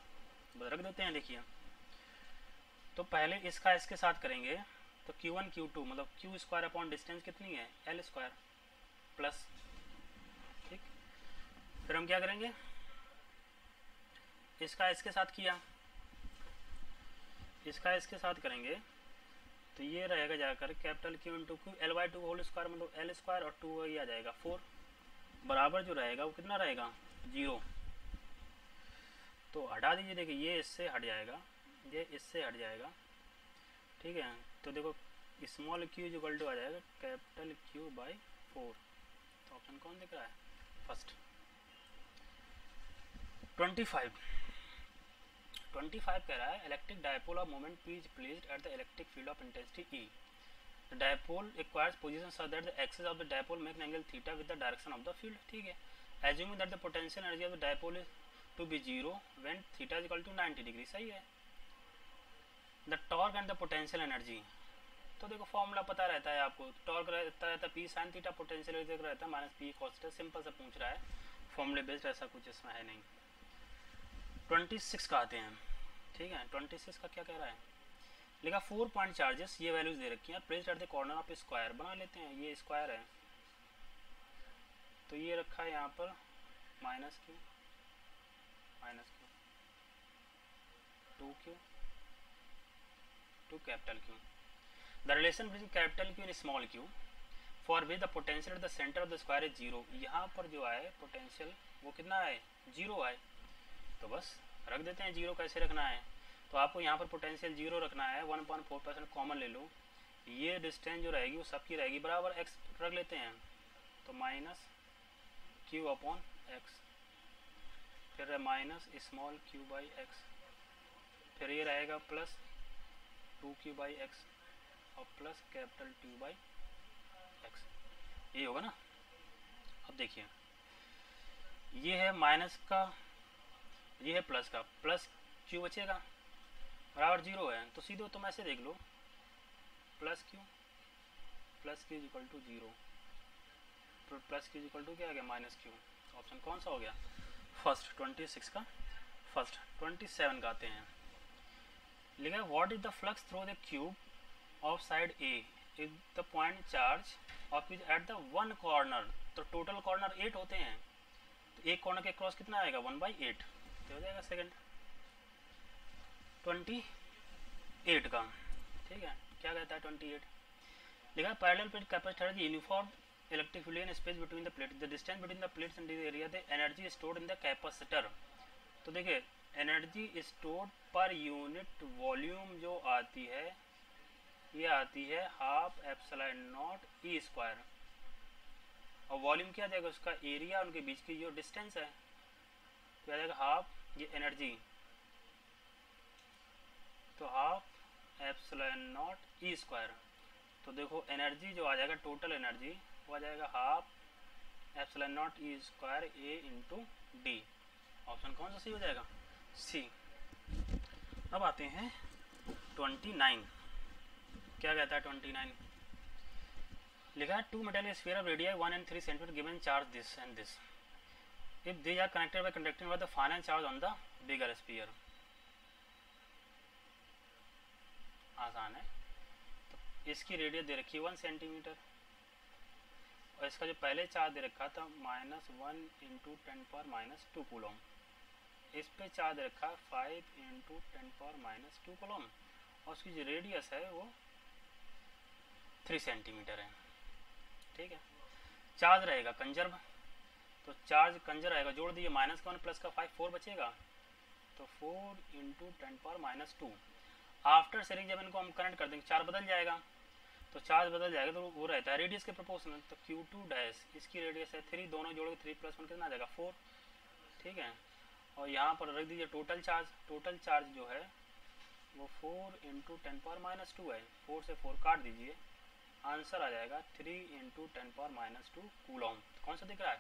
रख देते हैं। देखिए तो पहले इसका इसके साथ करेंगे, तो Q1 Q2 मतलब क्यू स्क्वायर अपॉन डिस्टेंस कितनी है L स्क्वायर प्लस, ठीक। फिर हम क्या करेंगे, इसका इसके साथ किया, इसका इसके साथ करेंगे, तो ये रहेगा जाकर capital Q into Q L/2 whole square मतलब L स्क्वायर और 2 ये आ जाएगा 4, बराबर जो रहेगा वो कितना रहेगा 0। तो हटा दीजिए, देखिए ये इससे हट जाएगा, ये इससे हट जाएगा, ठीक है। तो देखो स्मॉल q इक्वल टू आ जाएगा कैपिटल Q बाई 4। तो ऑप्शन कौन दिख रहा है? फर्स्ट। 25 कह रहा है electric dipole of moment P is placed at the electric field of intensity E। The dipole acquires position such that the axis of the dipole make an angle theta with the direction of the field, ठीक है। Assuming that the potential energy of the dipole is to be 0 when theta is equal to 90 degree, सही है। The torque and the potential energy, तो देखो formula पता रहता है आपको, टॉर्क रहता है P sin theta, potential energy रहता है minus P cos theta. Simple से पूछ रहा है, फॉर्मूले बेस्ड, ऐसा कुछ इसमें है नहीं। 26 का आते हैं, ठीक है। 26 का क्या कह रहा है, लिखा 4 पॉइंट चार्जेस, ये वैल्यूज दे रखी हैं, placed at the corner of square. बना लेते हैं, ये स्क्वायर है तो ये रखा है यहाँ पर माइनस क्यू 2Q टू कैपिटल Q। The relation between capital Q and small q for which the potential at the centre of the square is 0। यहाँ पर जो है पोटेंशियल वो कितना है 0 है, तो बस रख देते हैं 0। कैसे रखना है, तो आपको यहाँ पर पोटेंशियल 0 रखना है, 1.4% कॉमन ले लो, ये डिस्टेंस जो रहेगी वो सबकी रहेगी बराबर x रख लेते हैं, तो माइनस Q अपॉन x, फिर minus small q by x, फिर ये रहेगा प्लस 2Q बाई एक्स और plus capital Q by x, ये होगा ना। अब देखिए ये है माइनस का, ये है प्लस का, प्लस Q बचेगा बराबर 0 है, तो सीधे तुम ऐसे देख लो plus Q is equal to 0, plus Q is equal to क्या आ गया माइनस Q। ऑप्शन कौन सा हो गया फर्स्ट, 26 का फर्स्ट। 27 का आते हैं, लिखा what is the flux through the cube of side A is the point charge of is at the one corner. तो टोटल कॉर्नर 8 होते हैं, तो एक कॉर्नर के क्रॉस कितना आएगा 1/8, तो हो जाएगा सेकंड। 28 का, ठीक है। क्या कहता है 28, लिखा parallel plate capacitor uniform electric field in space between the plate, the distance between the plates and the area the energy stored in the capacitor. तो देखिए energy stored per unit volume जो आती है ये आती है half epsilon not E square, और volume क्या आ जाएगा उसका एरिया, उनके बीच की जो डिस्टेंस है, तो आ जाएगा हाफ ये एनर्जी, तो half epsilon not E square. तो देखो एनर्जी जो आ जाएगा टोटल एनर्जी वो आ जाएगा half epsilon not E square A into D. Option कौन सा सही हो जाएगा? सी। अब आते हैं 29। क्या कहता है 29? लिखा है two metal sphere of radius 1 and 3 cm given charge this and this if these are connected by conducting by the final charge on the bigger sphere। आसान है। तो इसकी रेडियस दे रखी है 1 सेंटीमीटर और इसका जो पहले चार्ज दे रखा था -1 × 10⁻² कूलम, इस पे चार्ज रखा 5 × 10⁻² कूलम और उसकी जो रेडियस है वो 3 सेंटीमीटर है। ठीक है, चार्ज रहेगा कंजर्व, तो चार्ज कंजर्व रहेगा, जोड़ दिए -1 प्लस का 5 4 बचेगा, तो 4 × 10⁻²। आफ्टर शेयरिंग जब इनको हम कनेक्ट कर देंगे चार्ज बदल जाएगा, तो चार्ज बदल जाएगा तो वो रहता है रेडियस के प्रोपोर्शनल। तो Q2 डैश इसकी रेडियस है 3, दोनों जोड़ के 3 + 1 कितना आ जाएगा 4। ठीक है, और यहाँ पर रख दीजिए टोटल चार्ज। टोटल चार्ज जो है वो 4 × 10⁻² है, 4 से 4 काट दीजिए, आंसर आ जाएगा 3 × 10⁻² कूलम। कौन सा दिख रहा है?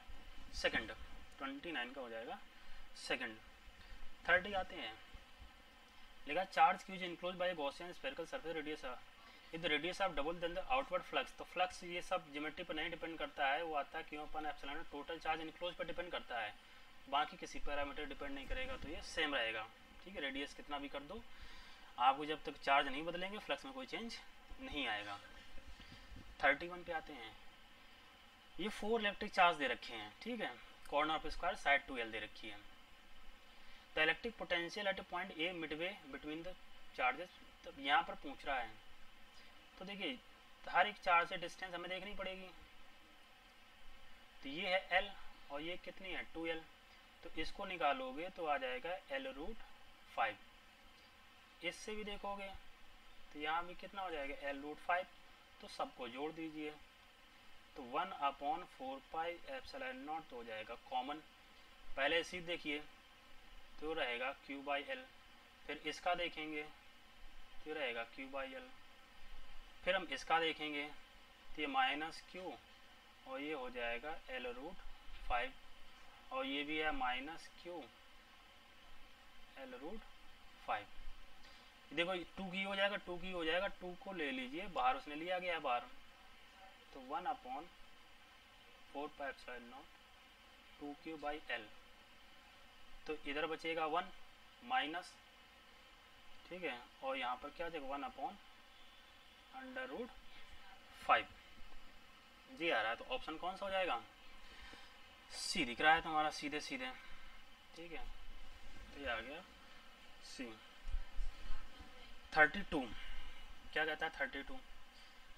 सेकंड। 29 का हो जाएगा सेकंड। 30 आते हैं। लिखा charge q is enclose by Gaussian spherical surface radius if the radius of double then the outward flux. तो फ्लक्स ये सब ज्योमेट्री पर नहीं डिपेंड करता है, वो आता है क्यू अपन एप्सिलॉन टोटल चार्ज इनक्लोज पर डिपेंड करता है, बाकी किसी पैरामीटर डिपेंड नहीं करेगा, तो ये सेम रहेगा। ठीक है, रेडियस कितना भी कर दो, आपको जब तक चार्ज नहीं बदलेंगे फ्लक्स में कोई चेंज नहीं आएगा। 31 पे आते हैं। ये 4 इलेक्ट्रिक चार्ज दे रखे हैं। ठीक है, corner of square side 2L दे रखी है। The electric potential at A point A Midway between the charges. तो यहाँ पर पूछ रहा है, तो देखिए हर एक चार्ज से डिस्टेंस हमें देखनी पड़ेगी। तो ये है L और ये कितनी है 2L, तो इसको निकालोगे तो आ जाएगा L√5। इससे भी देखोगे तो यहाँ भी कितना हो जाएगा L√5, तो सबको जोड़ दीजिए तो 1/4πε0 तो हो जाएगा कॉमन। पहले इसी देखिए तो रहेगा Q/L, फिर इसका देखेंगे तो रहेगा Q/L, फिर हम इसका देखेंगे तो ये -Q और ये हो जाएगा L√5 और ये भी है -Q L√5। देखो 2 की हो जाएगा, 2 की हो जाएगा, 2 को ले लीजिए बाहर, उसने लिया गया है बाहर, तो 1/4πε0 2Q/L, तो इधर बचेगा 1 माइनस। ठीक है, और यहाँ पर क्या हो जाएगा 1/√5 जी आ रहा है, तो ऑप्शन कौन सा हो जाएगा? सी दिख रहा है तुम्हारा सीधे सीधे। ठीक है, तो ये आ गया सी। 32 क्या कहता है? 32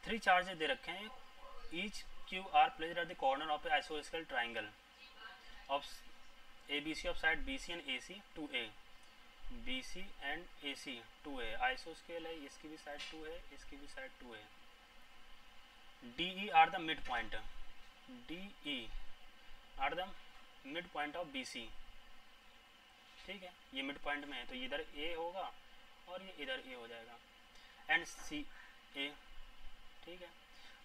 3 चार्जेस दे रखे हैं, each Q are placed at the corner of a आइसोस्केल triangle of ABC of side BC and AC 2A, BC and AC 2A, आइसोस्केल है, इसकी भी साइड 2 है, इसकी भी साइड 2 है। DE are the mid point, DE are the mid point of BC। ठीक है, ये मिड पॉइंट में है तो इधर A होगा और ये इधर A हो जाएगा, एंड CA। ठीक है,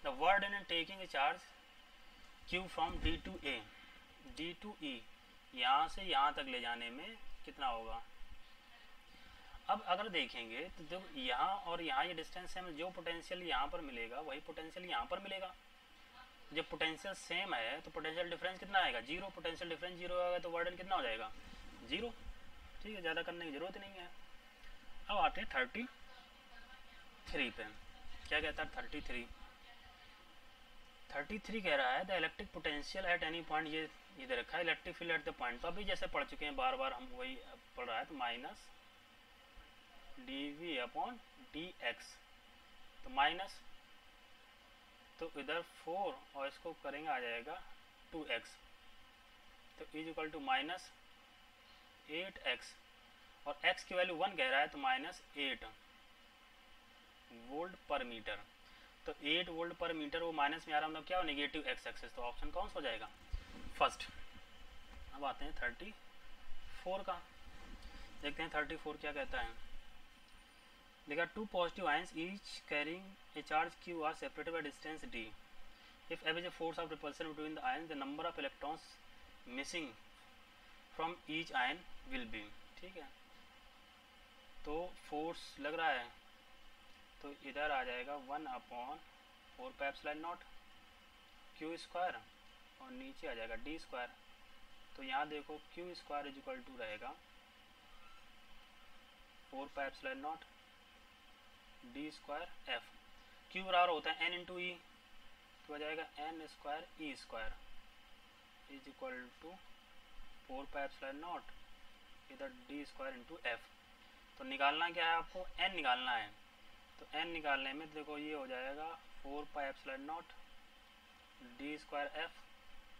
the word in taking a charge Q from D to A, D to E, यहाँ से यहाँ तक ले जाने में कितना होगा? अब अगर देखेंगे तो जब यहाँ और यहाँ ये डिस्टेंस है, जो पोटेंशियल यहाँ पर मिलेगा वही पोटेंशियल यहाँ पर मिलेगा। जब पोटेंशियल सेम है तो पोटेंशियल डिफरेंस कितना आएगा? 0। पोटेंशियल डिफरेंस 0 आएगा तो वर्डन कितना हो जाएगा? 0। ठीक है, ज़्यादा करने की जरूरत नहीं है। अब आते हैं 33 पे। क्या कहता है 33 कह रहा है the electric potential at any point, ये इधर रखा है electric field at the point, तो अभी जैसे पढ़ चुके हैं बार बार हम वही पढ़ रहा है, तो -dV/dx, तो माइनस तो इधर 4 और इसको करेंगे आ जाएगा 2x, तो इज इक्वल टू -8x और x की वैल्यू 1 कह रहा है तो -8 वोल्ट पर मीटर, तो 8 वोल्ट पर मीटर वो माइनस में आ रहा है, मतलब क्या हो नेगेटिव x एक्सिस, तो ऑप्शन कौन सा हो जाएगा? फर्स्ट। अब आते हैं 34 का, देखते हैं 34 क्या कहता है। देखा 2 positive ions each carrying a charge Q are separated by distance D if average force of repulsion between the ion the number of electrons missing from each ion will be. ठीक है, तो फोर्स लग रहा है तो इधर आ जाएगा 1/4πε0 Q square और नीचे आ जाएगा डी स्क्वायर। तो यहाँ देखो q square is equal to रहेगा 4πε0 डी स्क्वायर एफ। क्यू बराबर होता है एन इंटू ई, तो आ जाएगा N square E square is equal to 4πε0 इधर डी स्क्वायर इंटू एफ। तो निकालना क्या है आपको, एन निकालना है। तो एन निकालने में देखो ये हो जाएगा 4πε0 D square F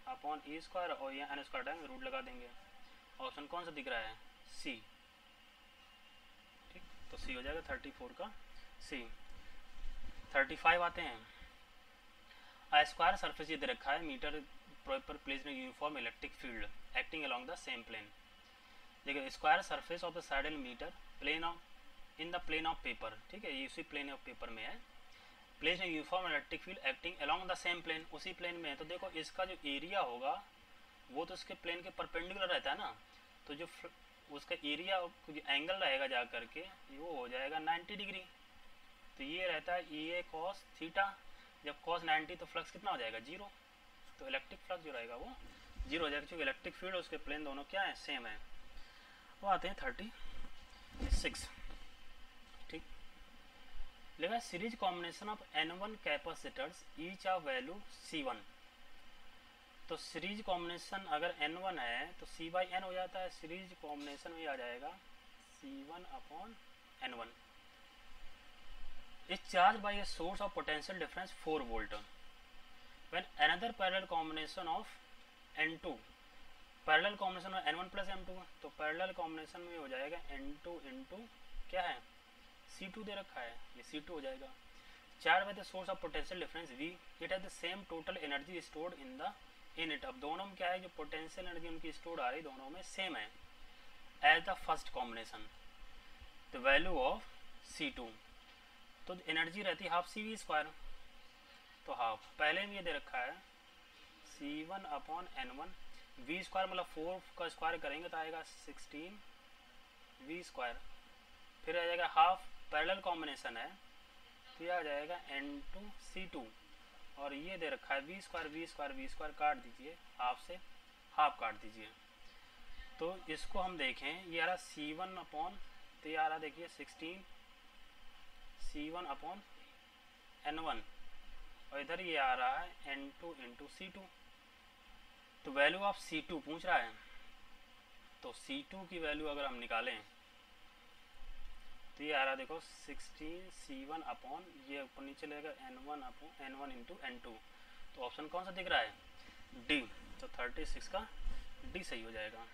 upon E square और यहाँ एन स्क्वायर टाइम रूट लगा देंगे। ऑप्शन कौन सा दिख रहा है, सी। ठीक, तो सी हो जाएगा 34 का सी। 35 आते हैं। अ स्क्वायर सरफेस ये दे रखा है मीटर पर placed in uniform electric field acting along the same plane. देखिए square surface of the side L metre plane of in the plane of paper. ठीक है, ये उसी प्लेन ऑफ पेपर में है। Placed in uniform electric field acting along the same plane, उसी plane में है। तो देखो इसका जो एरिया होगा वो तो उसके प्लेन के परपेंडिकुलर रहता है ना, तो जो उसका एरिया जो एंगल रहेगा जा करके वो हो जाएगा 90 डिग्री। तो ये रहता है ई ए कॉस थीटा। जब कॉस 90 तो फ्लक्स कितना हो जाएगा, 0। तो इलेक्ट्रिक फ्लक्स जो रहेगा वो 0 हो जाएगा, क्योंकि इलेक्ट्रिक फील्ड और उसके प्लेन दोनों क्या है, सेम है। वो आते हैं 36। ठीक, लेगा series combination of n1 capacitors each of value c1। तो सीरीज कॉम्बिनेशन अगर n1 है तो c/n हो जाता है। सीरीज कॉम्बिनेशन में आ जाएगा c1/n1 is charged by a source of potential difference 4 volt when another parallel combination of n2 parallel combination of n1 plus m2। तो पैरेलल कॉम्बिनेशन में हो जाएगा n2 इंटू क्या है, c2 दे रखा है, ये c2 हो जाएगा। Charge by the source of potential difference v it has the same total energy stored in it. अब दोनों में क्या है, जो पोटेंशियल एनर्जी उनकी स्टोर्ड आ रही दोनों में सेम है as the first combination. The value of c2 तो एनर्जी रहती है हाफ cv स्क्वायर, तो हाफ पहले में ये दे रखा है c1/n1 v स्क्वायर मतलब 4 का स्क्वायर करेंगे तो आएगा 16 v स्क्वायर। फिर आ जाएगा हाफ पैरेलल कॉम्बिनेशन है तो ये आ जाएगा n2 c2 और ये दे रखा है v स्क्वायर काट दीजिए, हाफ से हाफ काट दीजिए। तो इसको हम देखें ये आ रहा c1 अपॉन, तो ये आ रहा देखिए 16 c1/n1 और इधर ये आ रहा है n2 इंटू c2। तो वैल्यू ऑफ c2 पूछ रहा है, तो c2 की वैल्यू अगर हम निकालें तो ये आ रहा देखो 16 c1 अपॉन ये ऊपर नीचे लेगा n1 इंटू n2। तो ऑप्शन कौन सा दिख रहा है, डी। तो 36 का डी सही हो जाएगा।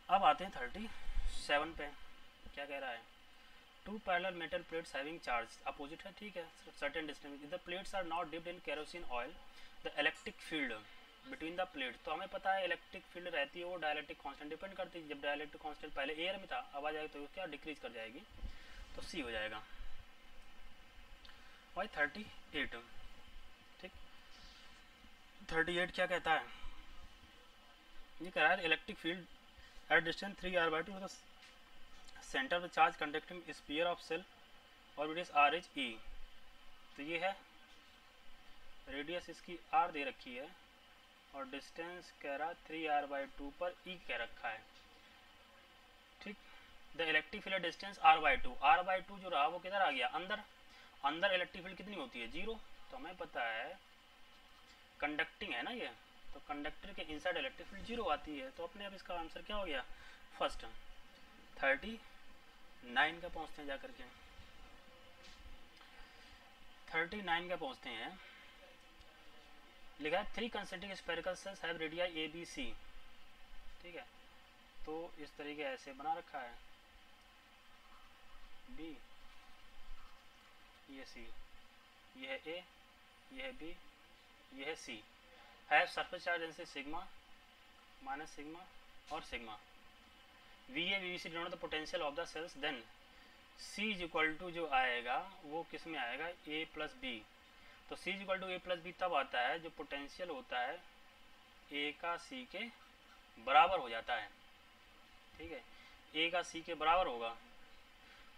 अब आते हैं 37 पे, क्या कह रहा है, two parallel metal plates having charge opposite है। ठीक है, certain distance the plates are not dipped in kerosene oil the electric field between the plate. तो हमें पता है इलेक्ट्रिक फील्ड रहती है वो डायलेक्ट्रिक कांस्टेंट डिपेंड करती है। जब डायलेक्ट्रिक कांस्टेंट पहले एयर में था अब आ जाएगा तो क्या डिक्रीज कर जाएगी, तो सी हो जाएगा। वाई 38। ठीक, 38 क्या कहता है, ये कह रहा है electric field at distance 3r/2 centre of the charge conducting sphere of shell और रेडियस r इज e। तो ये है रेडियस इसकी r दे रखी है और डिस्टेंस कह रहा 3r/2 पर e कह रखा है। ठीक, the electric field distance r/2 जो रहा वो किधर आ गया, अंदर इलेक्ट्रिक फील्ड कितनी होती है, 0। तो हमें पता है कंडक्टिंग है ना ये, तो कंडक्टर के इनसाइड इलेक्ट्रिक फील्ड 0 आती है। तो अपने अब इसका आंसर क्या हो गया, फर्स्ट। 39 का पहुंचते हैं जाकर के, 39 का पहुंचते हैं। लिखा है 3 concentric spherical shells have radii a B c. ठीक है, तो इस तरीके ऐसे बना रखा है बी, ये सी, ये है ए, ये है बी, ये है C. Have surface charge density sigma minus sigma और sigma. V A V C denote the potential of the shells, then C is equal to जो आएगा वो किस में आएगा, ए प्लस बी। तो C equal to A plus B तब आता है जो पोटेंशियल होता है ए का सी के बराबर हो जाता है। ठीक है, ए का सी के बराबर होगा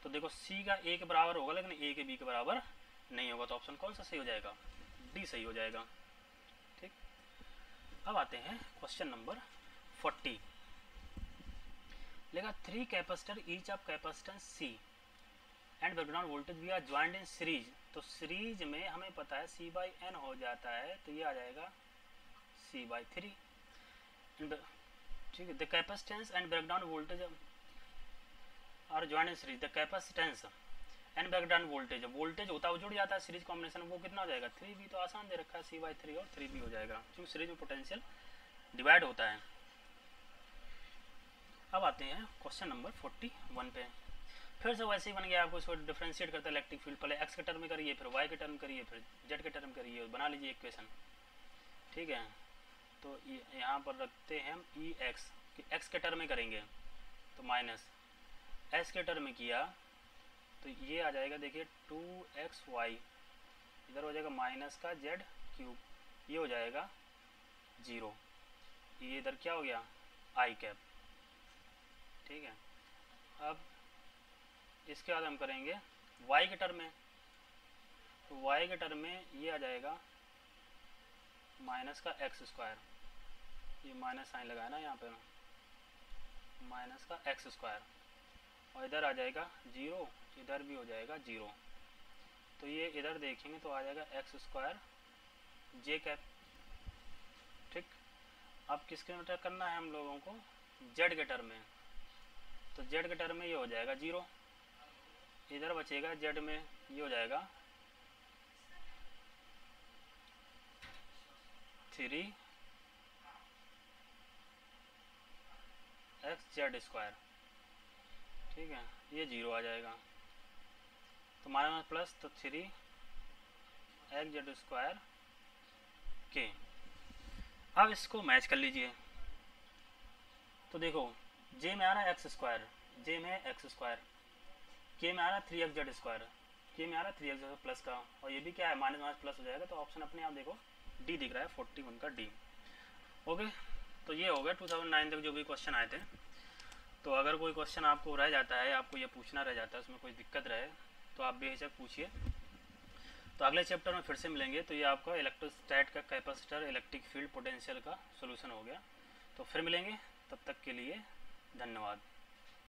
तो देखो सी का ए के बराबर होगा लेकिन ए के बी के बराबर नहीं होगा, तो ऑप्शन कौन सा सही हो जाएगा? डी सही हो जाएगा। ठीक, अब आते हैं क्वेश्चन नंबर 40। लेगा 3 capacitor each of capacitance c and background voltage v are joint in series. तो सीरीज में हमें पता है सी बाई एन हो जाता है, तो ये आ जाएगा सी बाई 3। ठीक है, the capacitance and breakdown voltage और joint in series, the capacitance and breakdown voltage, voltage होता है वो जुड़ जाता है सीरीज कॉम्बिनेशन, वो कितना हो जाएगा? 3b। तो आसान दे रखा है सी बाई 3 और 3b हो जाएगा क्योंकि सीरीज में पोटेंशियल डिवाइड होता है। अब आते हैं क्वेश्चन नंबर 41 पे। फिर से वैसे ही बन गया, आपको इसको डिफ्रेंशिएट करता है इलेक्ट्रिक फील्ड, पहले एक्स के टर्म में करिए, फिर वाई के टर्म करिए, फिर जेड के टर्म करिए और बना लीजिए इक्वेशन। ठीक है, तो यहाँ पर रखते हैं हम ई एक्स, एक्स के टर्म में करेंगे तो माइनस, एस के टर्म में किया तो ये आ जाएगा देखिए 2xy, इधर हो जाएगा माइनस का जेड क्यूब, ये हो जाएगा 0, ये इधर क्या हो गया? आई कैप। ठीक है, अब इसके बाद हम करेंगे y के टर्म में, तो y के टर्म में ये आ जाएगा माइनस का एक्स स्क्वायर, ये माइनस साइन लगाया ना यहाँ पे, माइनस का एक्स स्क्वायर, और इधर आ जाएगा 0, इधर भी हो जाएगा 0, तो ये इधर देखेंगे तो आ जाएगा एक्स स्क्वायर जे कैप। ठीक, अब किसके में करना है हम लोगों को? जेड के टर्म में, तो जेड के टर्म में ये हो जाएगा 0, इधर बचेगा जेड में ये हो जाएगा 3 एक्स जेड स्क्वायर। ठीक है, ये 0 आ जाएगा, तो माइनस प्लस तो 3 एक्स जेड स्क्वायर के। अब इसको मैच कर लीजिए, तो देखो जे में आ रहा है एक्स स्क्वायर, जे में एक्स स्क्वायर, के में आ रहा है 3 एक्स जेड स्क्वायर, के में आ रहा है 3 एक्स प्लस का, और ये भी क्या है? माइनस माइनस प्लस हो जाएगा, तो ऑप्शन अपने आप देखो डी दिख रहा है, 41 का डी। ओके, तो ये हो गया 2009 तक जो भी क्वेश्चन आए थे। तो अगर कोई क्वेश्चन आपको रह जाता है, आपको ये पूछना रह जाता है, उसमें कोई दिक्कत रहे तो आप बेहिचक पूछिए। तो अगले चैप्टर में फिर से मिलेंगे, तो ये आपका इलेक्ट्रोस्टैट का कैपेसिटर इलेक्ट्रिक फील्ड पोटेंशियल का सोल्यूशन हो गया। तो फिर मिलेंगे, तब तक के लिए धन्यवाद।